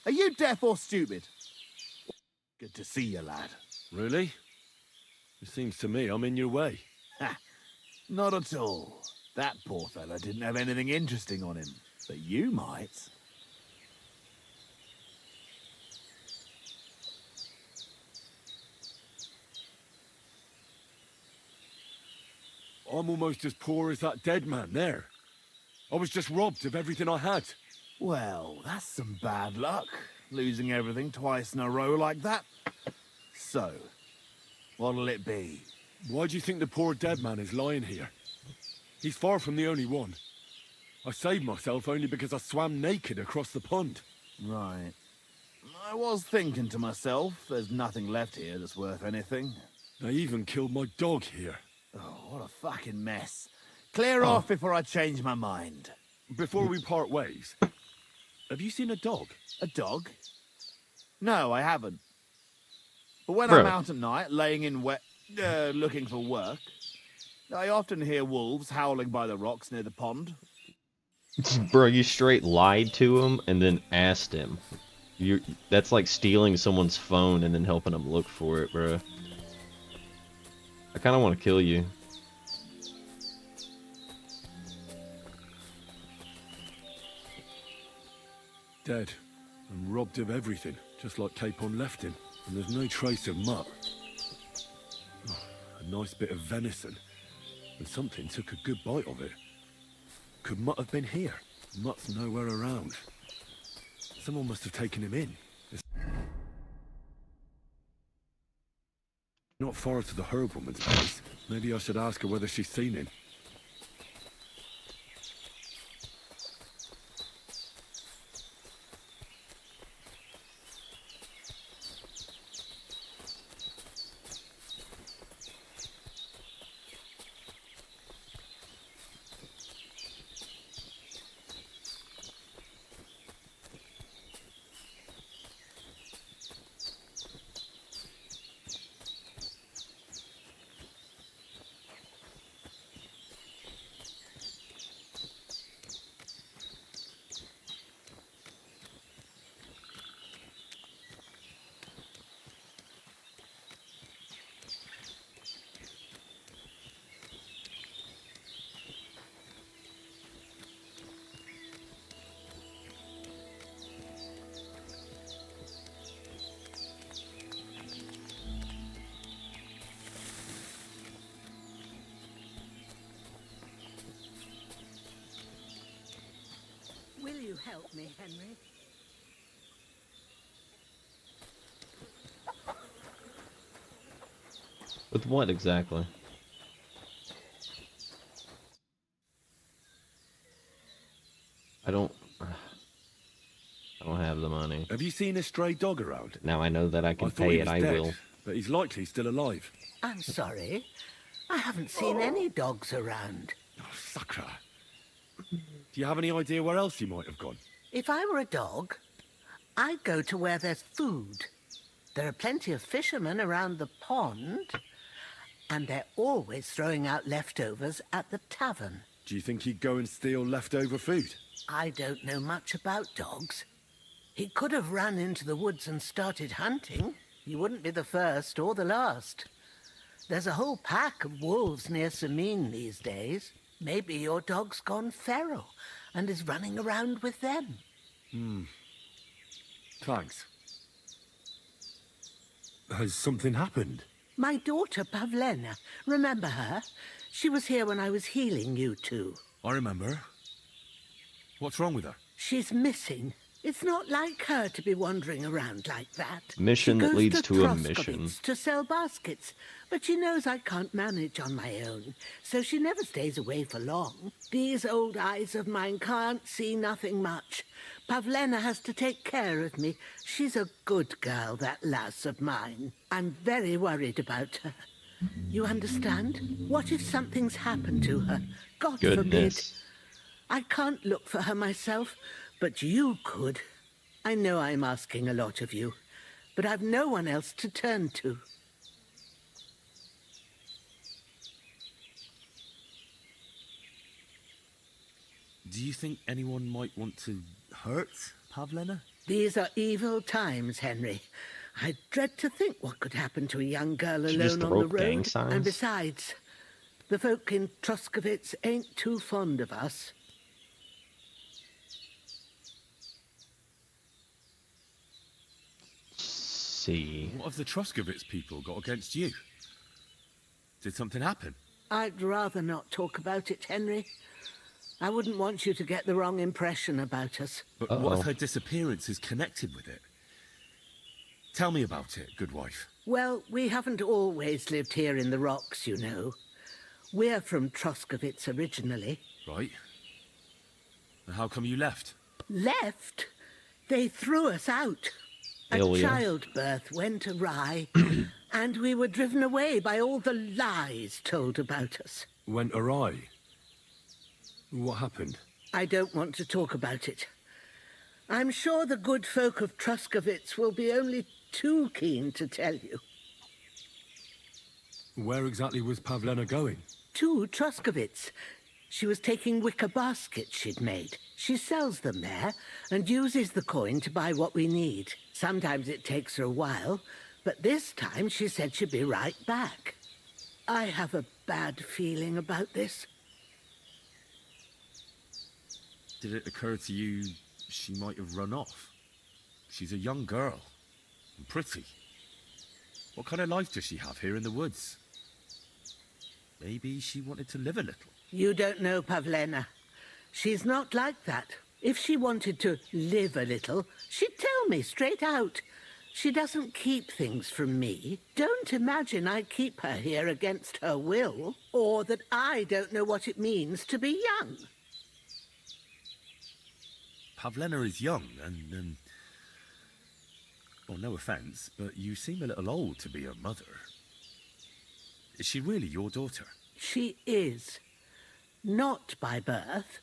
Are you deaf or stupid? Good to see you, lad. Really? It seems to me I'm in your way. Ha! Not at all. That poor fella didn't have anything interesting on him. But you might. I'm almost as poor as that dead man there. I was just robbed of everything I had. Well, that's some bad luck. Losing everything twice in a row like that. So, what'll it be? Why do you think the poor dead man is lying here? He's far from the only one. I saved myself only because I swam naked across the pond. Right. I was thinking to myself, there's nothing left here that's worth anything. They even killed my dog here. Oh, what a fucking mess. Clear off before I change my mind. Before we part ways, have you seen a dog? A dog? No, I haven't. But when Bro. I'm out at night, laying in looking for work, I often hear wolves howling by the rocks near the pond. Bro, you straight lied to him and then asked him. That's like stealing someone's phone and then helping them look for it, bro. I kind of want to kill you. Dead and robbed of everything, just like Capon left him. And there's no trace of mutt. Oh, a nice bit of venison. And something took a good bite of it. Could Mutt have been here? Mutt's nowhere around. Someone must have taken him in. It's not far to the herb woman's place. Maybe I should ask her whether she's seen him. Will you help me, Henry? With what exactly? I don't have the money. Have you seen a stray dog around? Now I know that I can I thought pay he it, was I dead, will. but he's likely still alive. I'm sorry. I haven't seen any dogs around. Oh, sucker. Do you have any idea where else he might have gone? If I were a dog, I'd go to where there's food. There are plenty of fishermen around the pond, and they're always throwing out leftovers at the tavern. Do you think he'd go and steal leftover food? I don't know much about dogs. He could have run into the woods and started hunting. He wouldn't be the first or the last. There's a whole pack of wolves near Sameen these days. Maybe your dog's gone feral and is running around with them. Thanks. Has something happened? My daughter, Pavlena. Remember her? She was here when I was healing you two. I remember. What's wrong with her? She's missing. It's not like her to be wandering around like that. Mission She that goes leads to a Troskovitz mission. to sell baskets, but she knows I can't manage on my own, so she never stays away for long. These old eyes of mine can't see nothing much. Pavlena has to take care of me. She's a good girl, that lass of mine. I'm very worried about her. You understand? What if something's happened to her? God forbid. Goodness. I can't look for her myself, but you could. I know I'm asking a lot of you, but I've no one else to turn to. Do you think anyone might want to hurt Pavlena? These are evil times, Henry. I dread to think what could happen to a young girl She just alone on the broke gang road. signs? And besides, the folk in Truscovitz ain't too fond of us. See. What have the Truscovitz people got against you? Did something happen? I'd rather not talk about it, Henry. I wouldn't want you to get the wrong impression about us. But what if her disappearance is connected with it? Tell me about it, good wife. Well, we haven't always lived here in the rocks, you know. We're from Truscovitz originally. Right. And how come you left? Left? They threw us out. A Ilya. childbirth went awry, and we were driven away by all the lies told about us. Went awry? What happened? I don't want to talk about it. I'm sure the good folk of Truscovitz will be only too keen to tell you. Where exactly was Pavlena going? To Truscovitz. She was taking wicker baskets she'd made. She sells them there and uses the coin to buy what we need. Sometimes it takes her a while, but this time she said she'd be right back. I have a bad feeling about this. Did it occur to you she might have run off? She's a young girl. And pretty. What kind of life does she have here in the woods? Maybe she wanted to live a little. You don't know Pavlena. She's not like that. If she wanted to live a little, she'd tell me straight out. She doesn't keep things from me. Don't imagine I keep her here against her will, or that I don't know what it means to be young. Pavlena is young and, well, no offence, but you seem a little old to be her mother. Is she really your daughter? She is. Not by birth,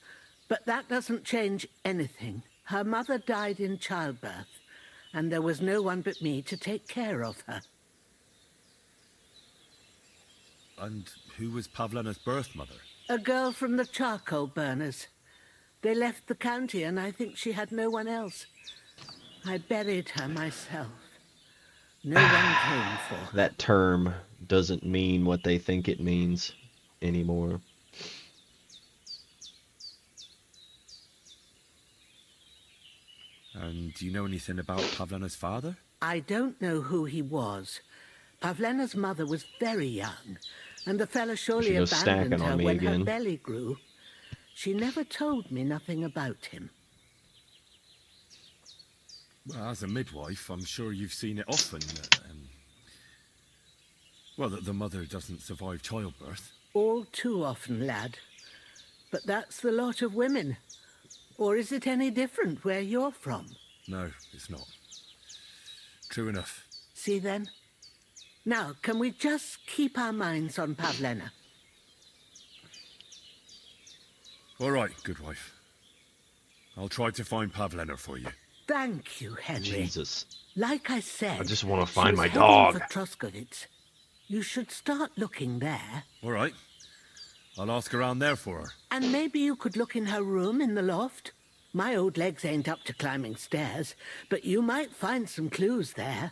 but that doesn't change anything. Her mother died in childbirth, and there was no one but me to take care of her. And who was Pavlena's birth mother? A girl from the charcoal burners. They left the county, and I think she had no one else. I buried her myself. No one came for her. That term doesn't mean what they think it means anymore. And do you know anything about Pavlena's father? I don't know who he was. Pavlena's mother was very young, and the fella surely She goes abandoned snacking on her me when again. her belly grew. She never told me nothing about him. Well, as a midwife, I'm sure you've seen it often. Well, that the mother doesn't survive childbirth. All too often, lad. But that's the lot of women. Or is it any different where you're from? No, it's not. True enough. See then? Now, can we just keep our minds on Pavlena? All right, good wife. I'll try to find Pavlena for you. Thank you, Henry. Jesus. Like I said, I just want to she find was my heading dog. for Truscovitz. You should start looking there. All right. I'll ask around there for her. And maybe you could look in her room in the loft. My old legs ain't up to climbing stairs, but you might find some clues there.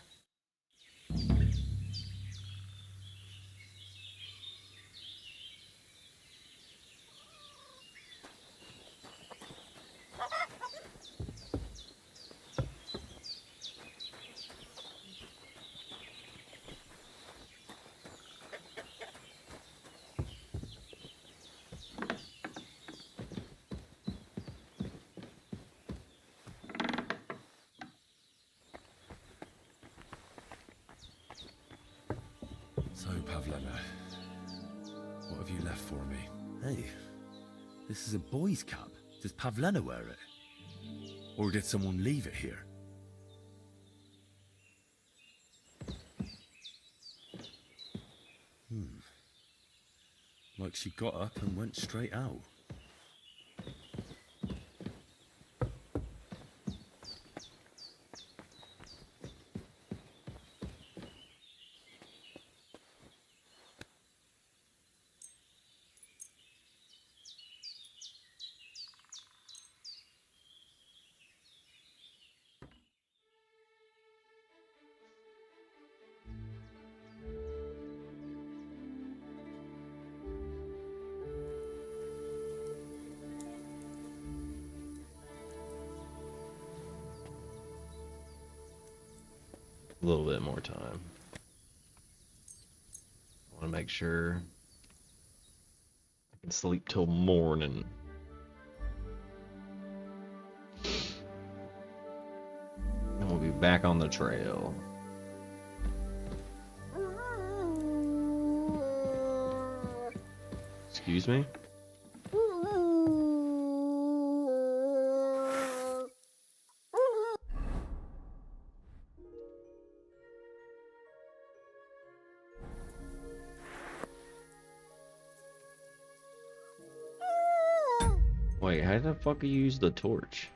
So, Pavlena, what have you left for me? Hey, this is a boy's cap. Does Pavlena wear it? Or did someone leave it here? Like she got up and went straight out. A little bit more time. I want to make sure I can sleep till morning. And we'll be back on the trail. Excuse me? Wait, how the fuck do you use the torch?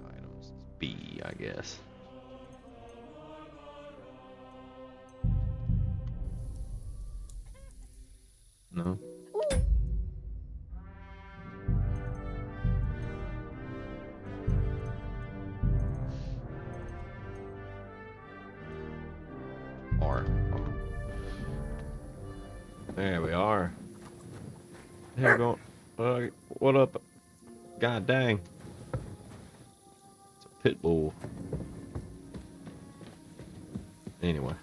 Items B, I guess. No? R. There we are. Here going. What up? God dang. It's a pit bull. Anyway.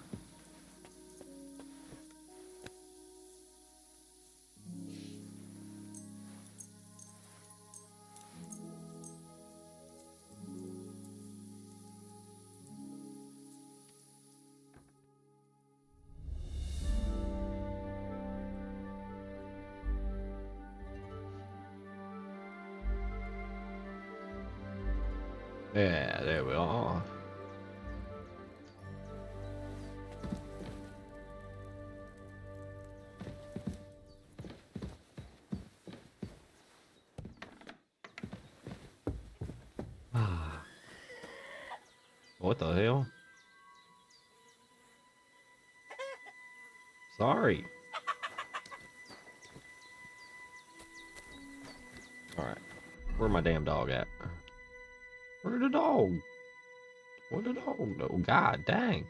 Yeah, there we are. What the hell? Sorry. Alright. Where my damn dog at? Where'd the dog? Where'd the dog go? God dang.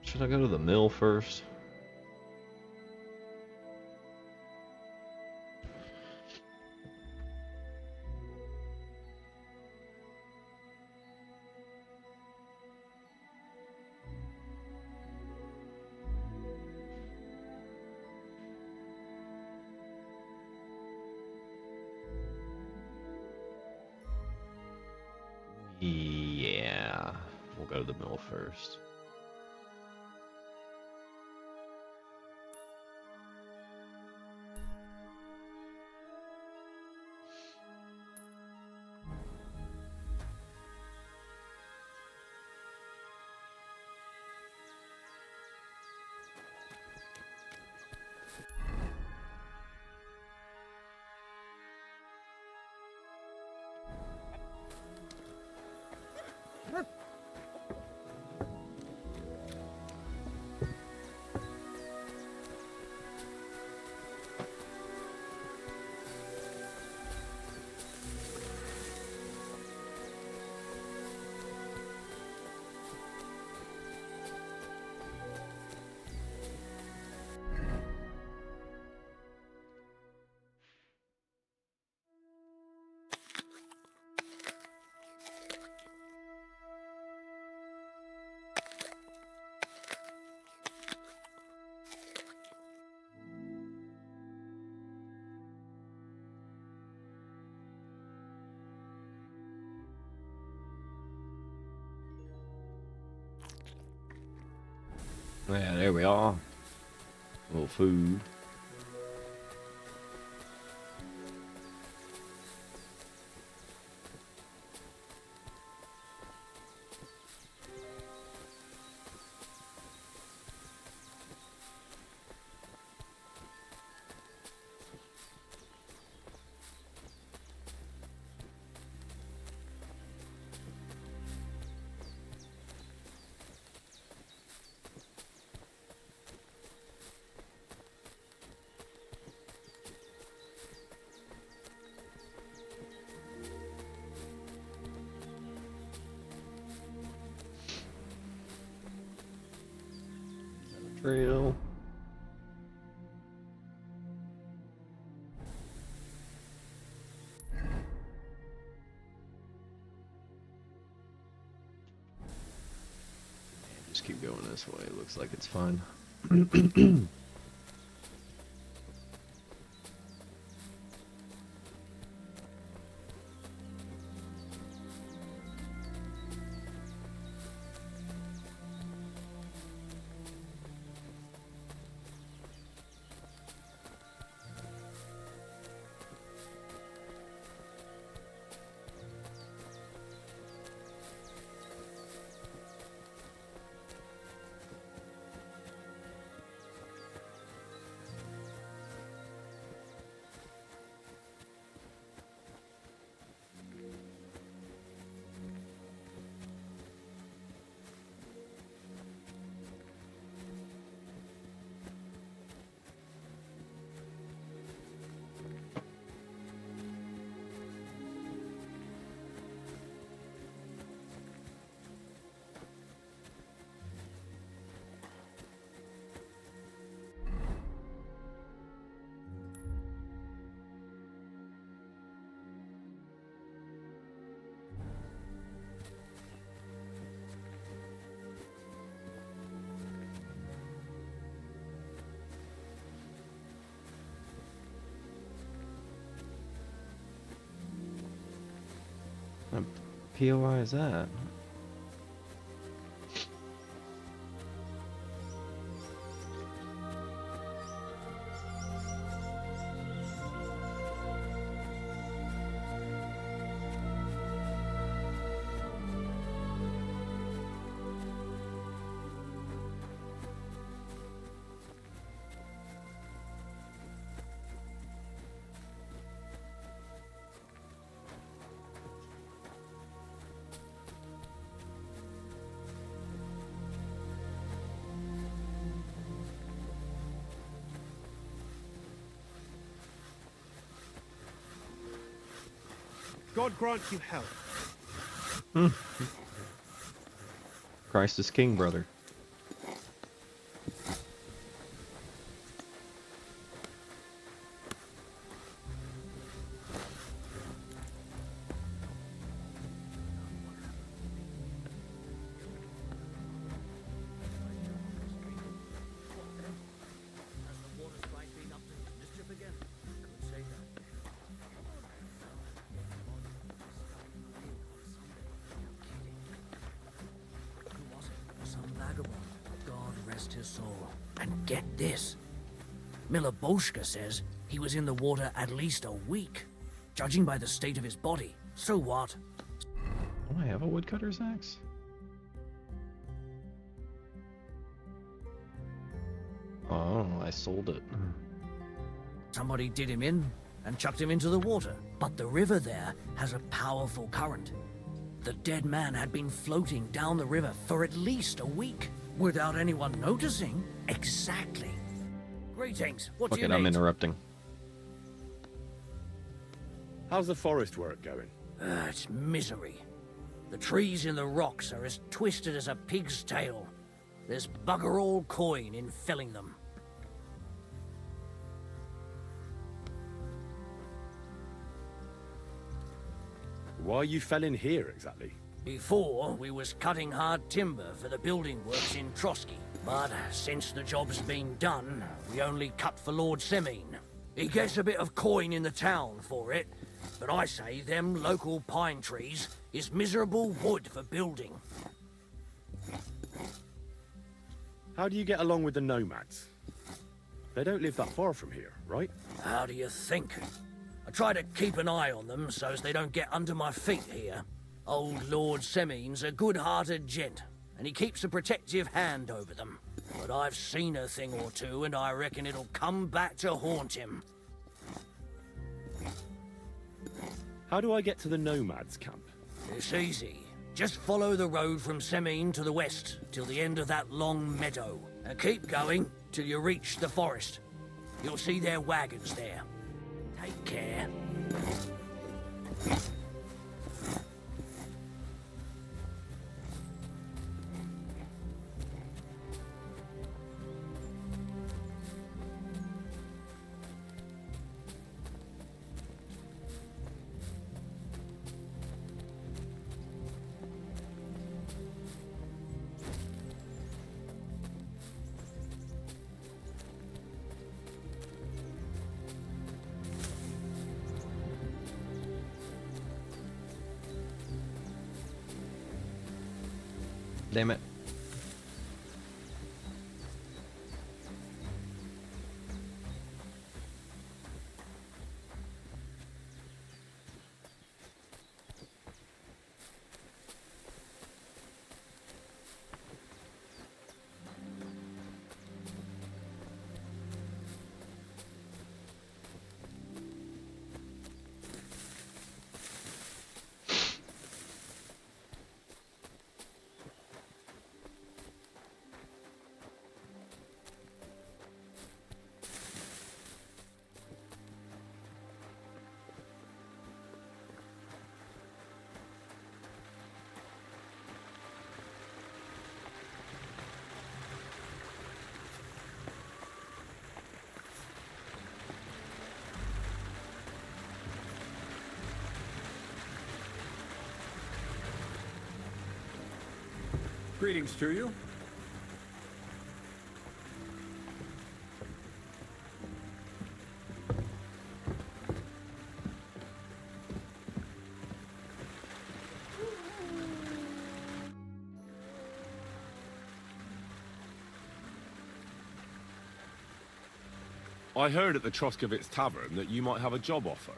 Should I go to the mill first? Yeah. We'll go to the mill first. Yeah, there we are. A little food. Trail. Just keep going this way. It looks like it's fine. What POI is that? God grant you health. Christ is king, brother. His soul. And get this. Miloboshka says he was in the water at least a week, judging by the state of his body. So what? Oh, I have a woodcutter's axe? Oh, I sold it. Somebody did him in and chucked him into the water. But the river there has a powerful current. The dead man had been floating down the river for at least a week. Without anyone noticing? Exactly. Greetings. What do you need? I'm interrupting. How's the forest work going? It's misery. The trees in the rocks are as twisted as a pig's tail. There's bugger all coin in felling them. Why are you felling here exactly? Before, we was cutting hard timber for the building works in Trotsky. But since the job's been done, we only cut for Lord Semine. He gets a bit of coin in the town for it, but I say them local pine trees is miserable wood for building. How do you get along with the nomads? They don't live that far from here, right? How do you think? I try to keep an eye on them so as they don't get under my feet here. Old Lord Semine's a good-hearted gent, and he keeps a protective hand over them. But I've seen a thing or two, and I reckon it'll come back to haunt him. How do I get to the nomads' camp? It's easy. Just follow the road from Semine to the west, till the end of that long meadow. And keep going till you reach the forest. You'll see their wagons there. Take care. Damn it. Greetings to you. I heard at the Troskovitz Tavern that you might have a job offer.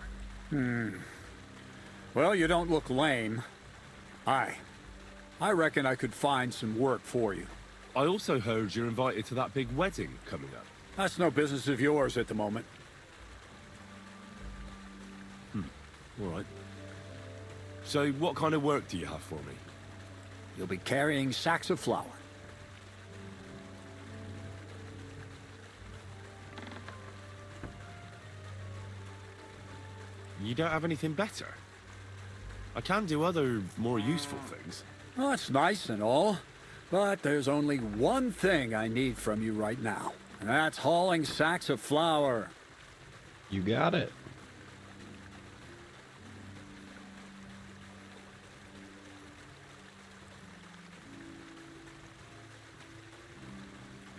Well, you don't look lame. I reckon I could find some work for you. I also heard you're invited to that big wedding coming up. That's no business of yours at the moment. All right. So what kind of work do you have for me? You'll be carrying sacks of flour. You don't have anything better? I can do other, more useful things. Well, that's nice and all, but there's only one thing I need from you right now, and that's hauling sacks of flour. You got it.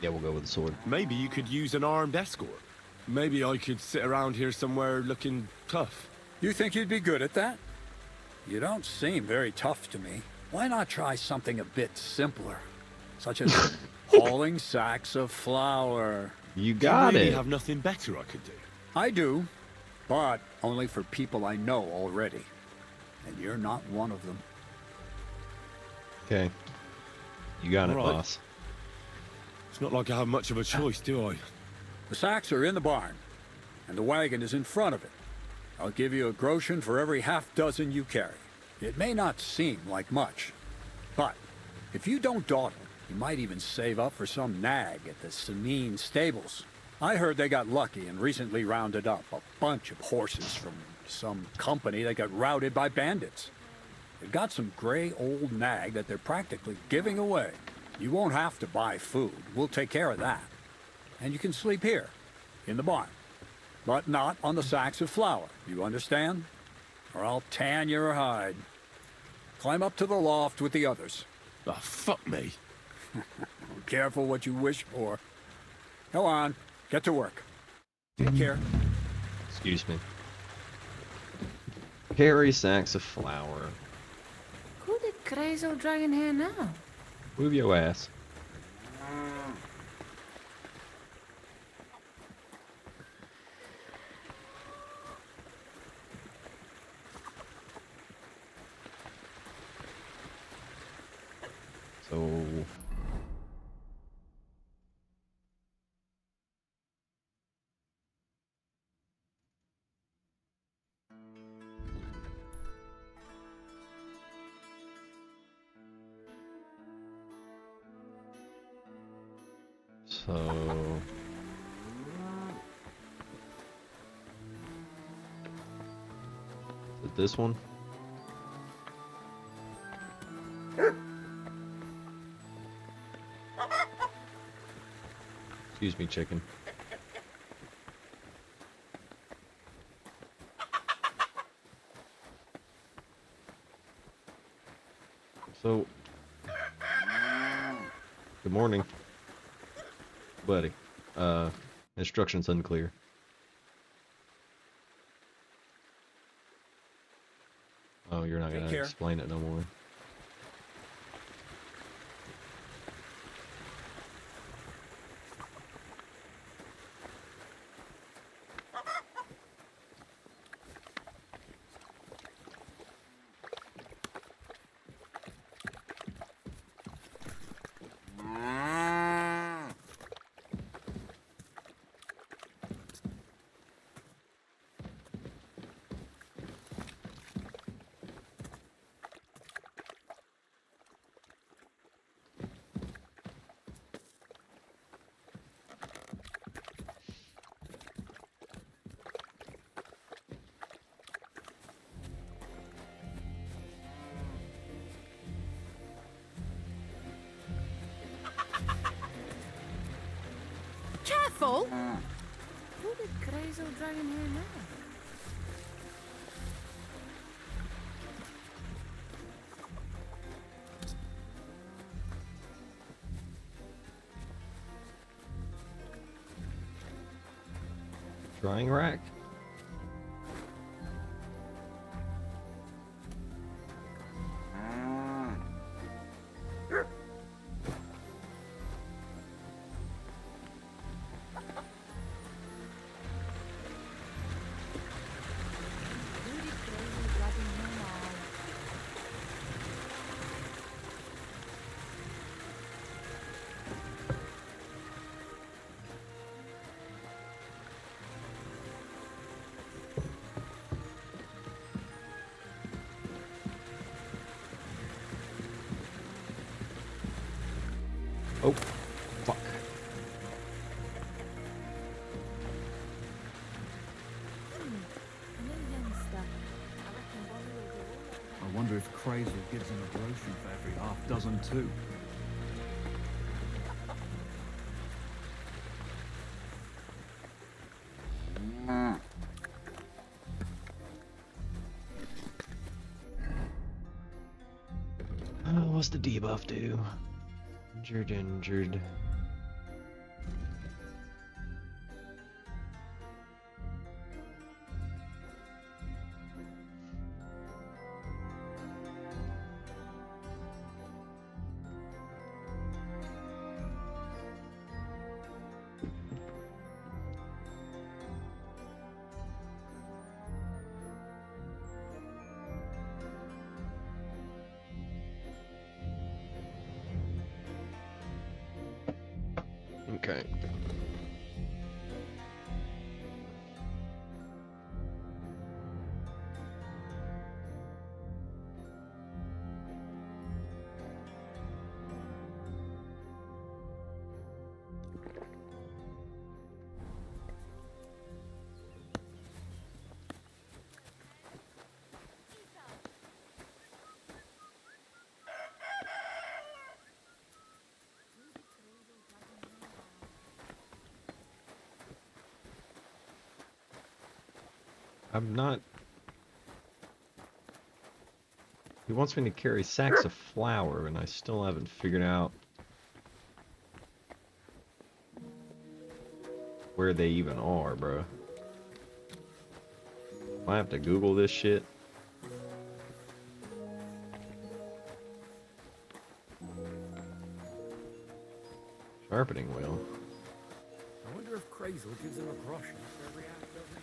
Yeah, we'll go with the sword. Maybe you could use an armed escort. Maybe I could sit around here somewhere looking tough. You think you'd be good at that? You don't seem very tough to me. Why not try something a bit simpler, such as hauling sacks of flour? You got you really it. have nothing better I could do? I do, but only for people I know already. And you're not one of them. Okay. You got it, All right. boss. It's not like I have much of a choice, do I? The sacks are in the barn, and the wagon is in front of it. I'll give you a groschen for every half dozen you carry. It may not seem like much, but if you don't dawdle, you might even save up for some nag at the Samine stables. I heard they got lucky and recently rounded up a bunch of horses from some company that got routed by bandits. They've got some gray old nag that they're practically giving away. You won't have to buy food. We'll take care of that. And you can sleep here, in the barn. But not on the sacks of flour, you understand? Or I'll tan your hide. Climb up to the loft with the others. Oh, fuck me. Careful what you wish for. Go on, get to work. Take care. Excuse me. Carry sacks of flour. Who did Crazo dragging here now? Move your ass. So... So... Is it this one? Excuse me, chicken. So... Good morning. Buddy. Instructions unclear. Oh, you're not gonna explain it no more. Crazel? Who did Crazel drag in here now? Drying rack? Who did Crazel drag in here now? Oh, fuck. A new youngster. I reckon Bonnie will be all over. I wonder if Crazel gives him a groschen for every half dozen too. What's the debuff do? Injured, injured. Okay. I'm not... He wants me to carry sacks of flour, and I still haven't figured out where they even are, bro. I have to Google this shit. Sharpening wheel. I wonder if Crazel gives him a groschen for every half dozen.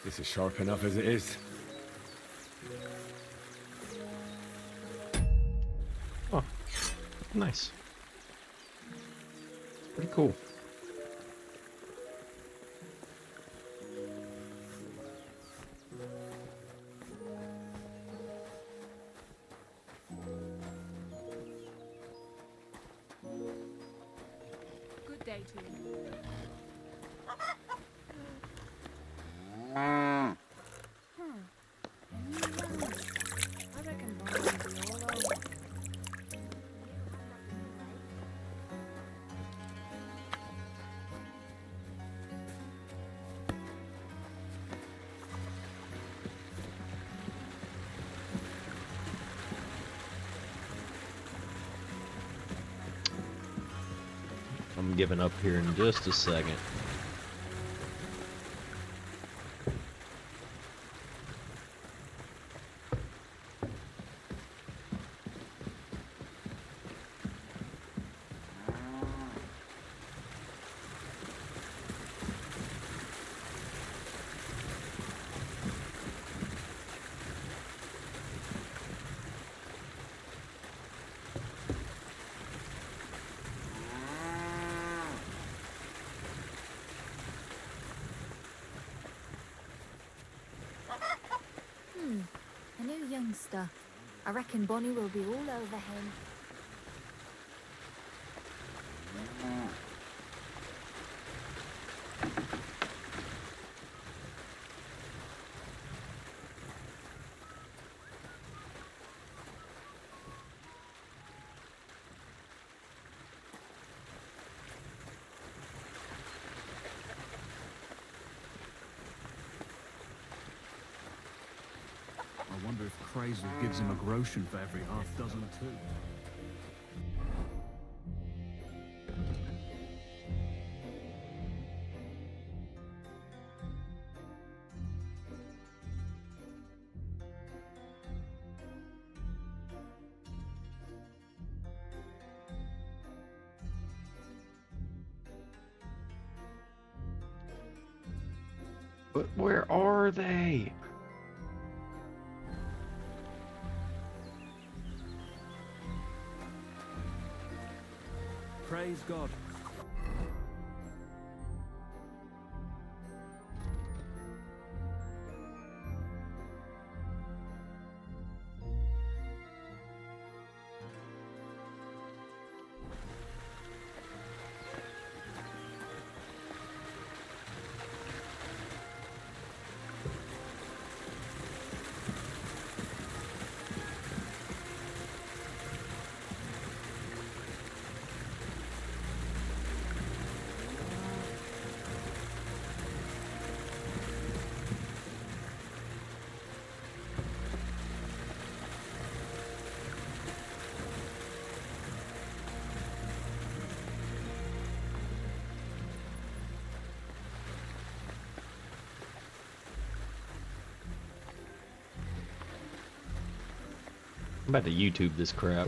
This is sharp enough as it is. Oh, nice. Pretty cool. Good day to you. I reckon Bonnie will be all over. I'm giving up here in just a second. A new youngster. I reckon Bonnie will be all over him. wonder if Crazel gives him a groschen for every half dozen too. But where are they? Praise God. I'm about to YouTube this crap.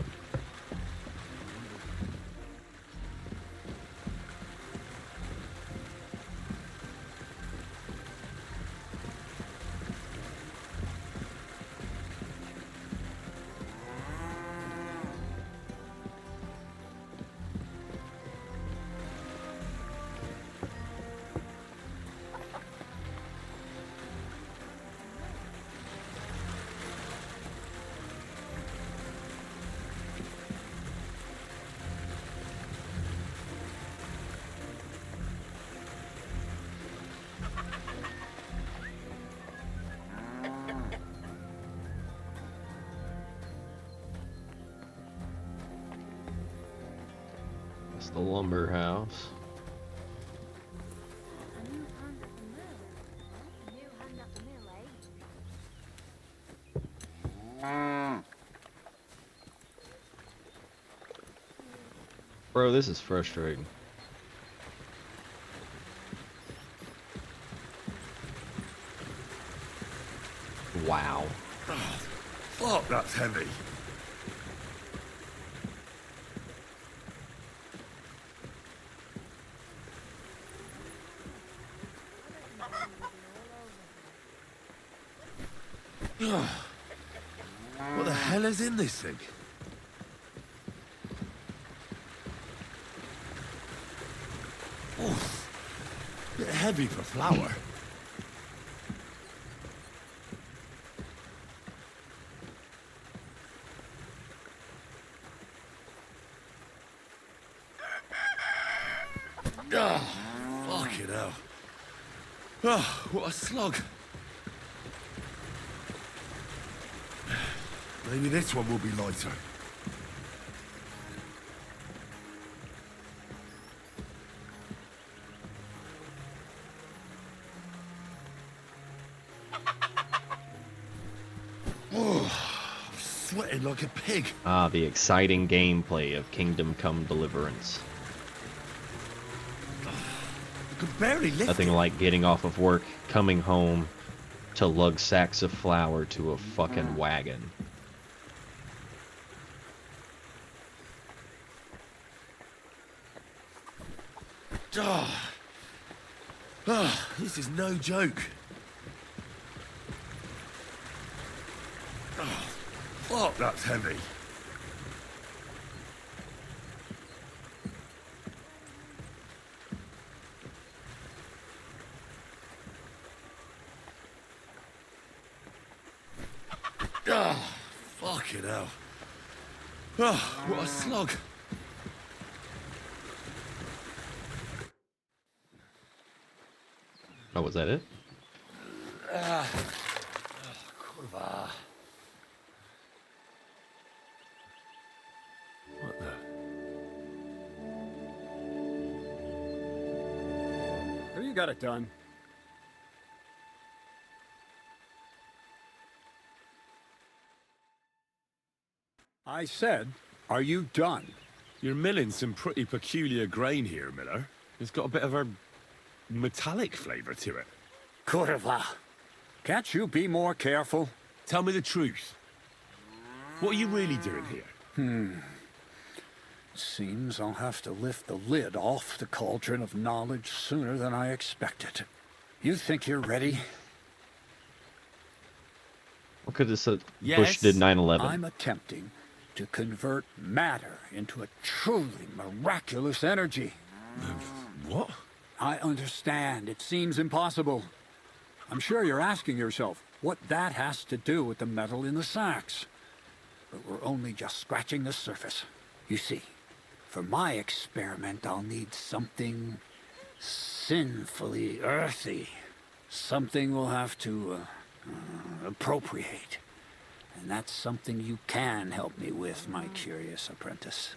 It's the lumber house. A new hand at the mill. A new hand at the mill, eh? Bro, this is frustrating. Wow. Fuck, that's heavy. What the hell is in this thing? Oh, bit heavy for flour. Oh, fucking hell. Oh, what a slog. Maybe this one will be lighter. Oh, I'm sweating like a pig. Ah, the exciting gameplay of Kingdom Come Deliverance. I could barely lift Nothing it. like getting off of work, coming home to lug sacks of flour to a fucking wagon. Oh. Oh, this is no joke. Oh, fuck, that's heavy. Oh, fucking hell. Oh, what a slog. Oh, was that it? Kurwa. What the? Have you got it done? I said, are you done? You're milling some pretty peculiar grain here, Miller. It's got a bit of a metallic flavour to it. Kurva. Can't you be more careful? Tell me the truth. What are you really doing here? Seems I'll have to lift the lid off the cauldron of knowledge sooner than I expected. You think you're ready? What could this Bush Yes. did 9/11? I'm attempting to convert matter into a truly miraculous energy. What? I understand. It seems impossible. I'm sure you're asking yourself what that has to do with the metal in the sacks. But we're only just scratching the surface. You see, for my experiment, I'll need something sinfully earthy. Something we'll have to appropriate. And that's something you can help me with, my curious apprentice.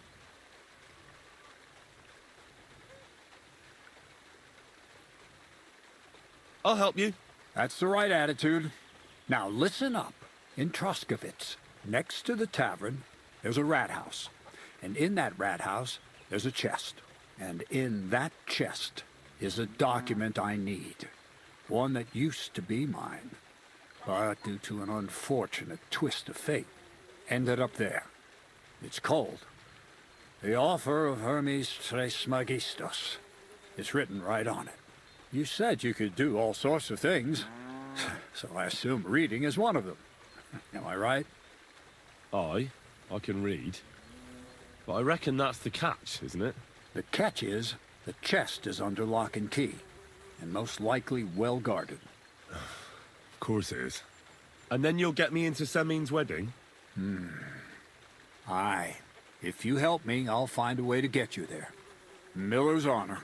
I'll help you. That's the right attitude. Now listen up. In Troskovitz, next to the tavern, there's a rat house. And in that rat house, there's a chest. And in that chest is a document I need. One that used to be mine. But due to an unfortunate twist of fate, ended up there. It's called The Offer of Hermes Trismegistus. It's written right on it. You said you could do all sorts of things, so I assume reading is one of them. Am I right? I can read. But I reckon that's the catch, isn't it? The catch is, the chest is under lock and key, and most likely well guarded. Of course it is. And then you'll get me into Semin's wedding? Aye. If you help me, I'll find a way to get you there. Miller's honor.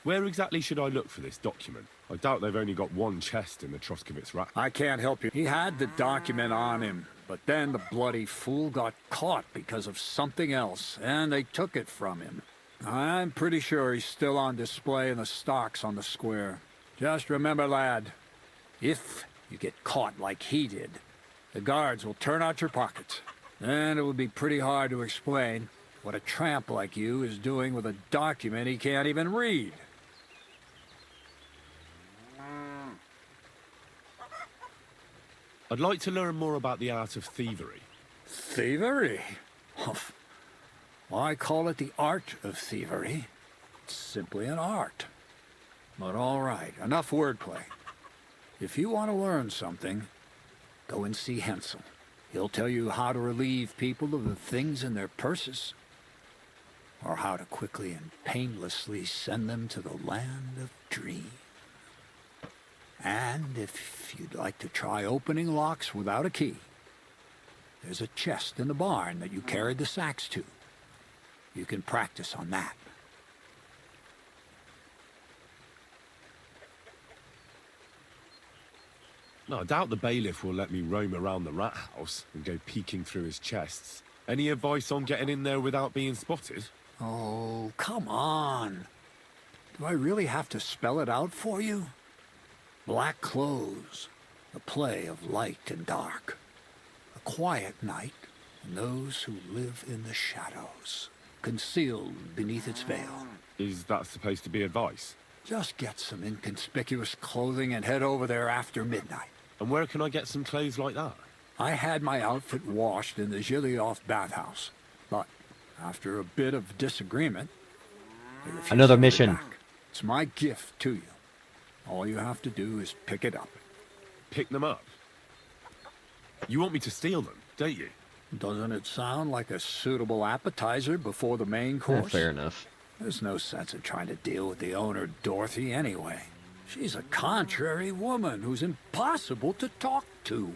Where exactly should I look for this document? I doubt they've only got one chest in the Troskovitz rat. I can't help you. He had the document on him, but then the bloody fool got caught because of something else, and they took it from him. I'm pretty sure he's still on display in the stocks on the square. Just remember, lad, if you get caught like he did, the guards will turn out your pockets. And it would be pretty hard to explain what a tramp like you is doing with a document he can't even read. I'd like to learn more about the art of thievery. Thievery? Humph. I call it the art of thievery. It's simply an art. But all right, enough wordplay. If you want to learn something, go and see Hensel. He'll tell you how to relieve people of the things in their purses, or how to quickly and painlessly send them to the land of dreams. And if you'd like to try opening locks without a key, there's a chest in the barn that you carried the sacks to. You can practice on that. No, I doubt the bailiff will let me roam around the rat house and go peeking through his chests. Any advice on getting in there without being spotted? Oh, come on. Do I really have to spell it out for you? Black clothes, the play of light and dark. A quiet night, and those who live in the shadows, concealed beneath its veil. Is that supposed to be advice? Just get some inconspicuous clothing and head over there after midnight. And where can I get some clothes like that? I had my outfit washed in the Gilioff bathhouse, but after a bit of disagreement, they refused Another to give it mission. back. It's my gift to you. All you have to do is pick it up. Pick them up? You want me to steal them, don't you? Doesn't it sound like a suitable appetizer before the main course? Fair enough. There's no sense in trying to deal with the owner, Dorothy, anyway. She's a contrary woman who's impossible to talk to.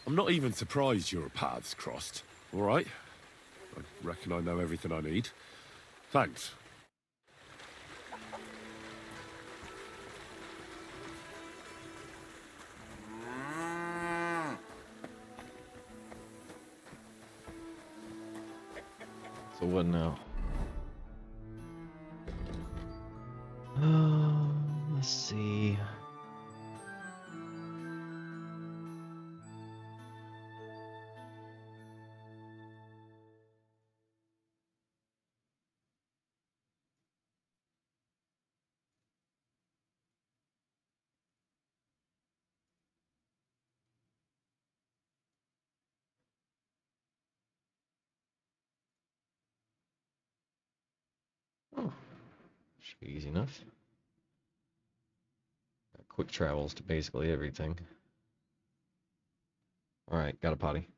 I'm not even surprised your paths crossed, all right? I reckon I know everything I need. Thanks. So what now? Let's see. Should be easy enough. Quick travels to basically everything. Alright, got a potty.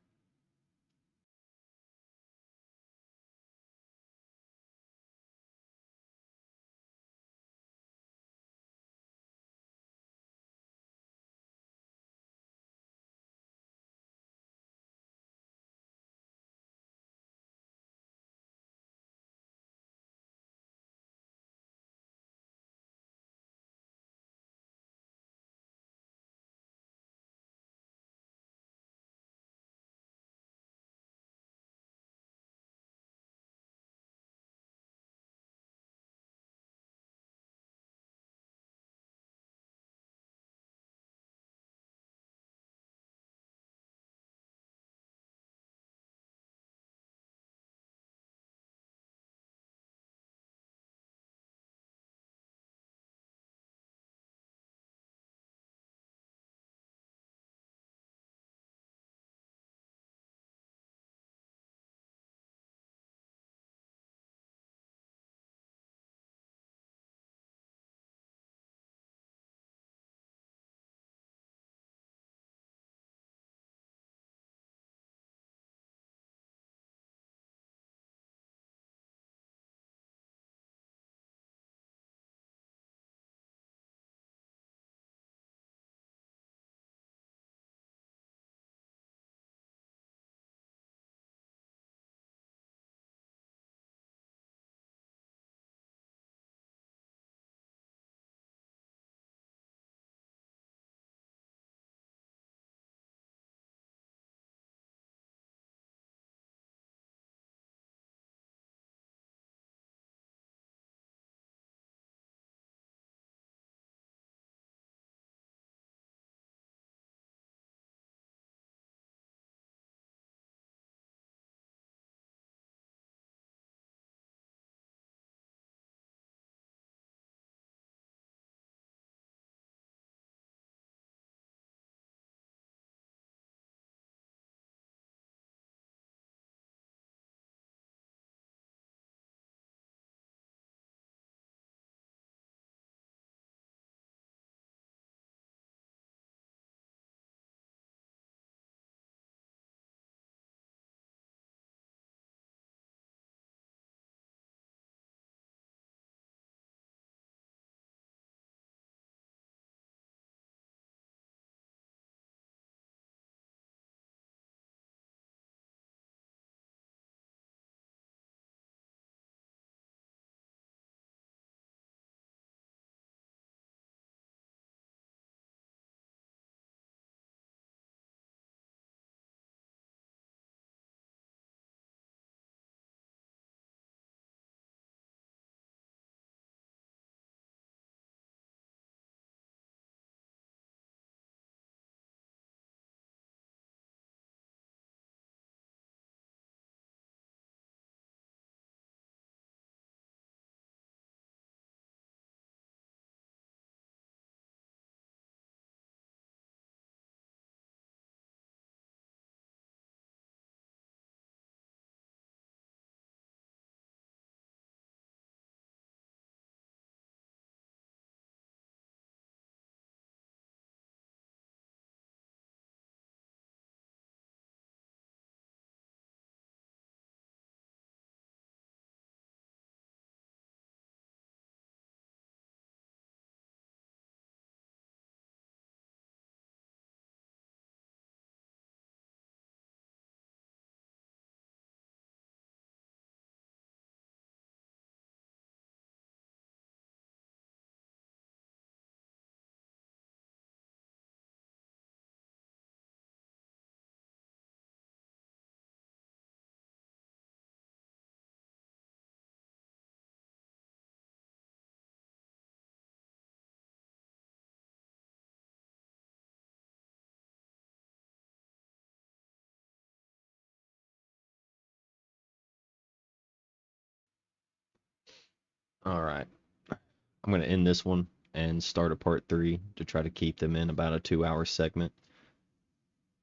Alright. I'm going to end this one and start a part 3 to try to keep them in about a 2-hour segment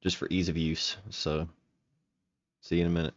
just for ease of use. So, see you in a minute.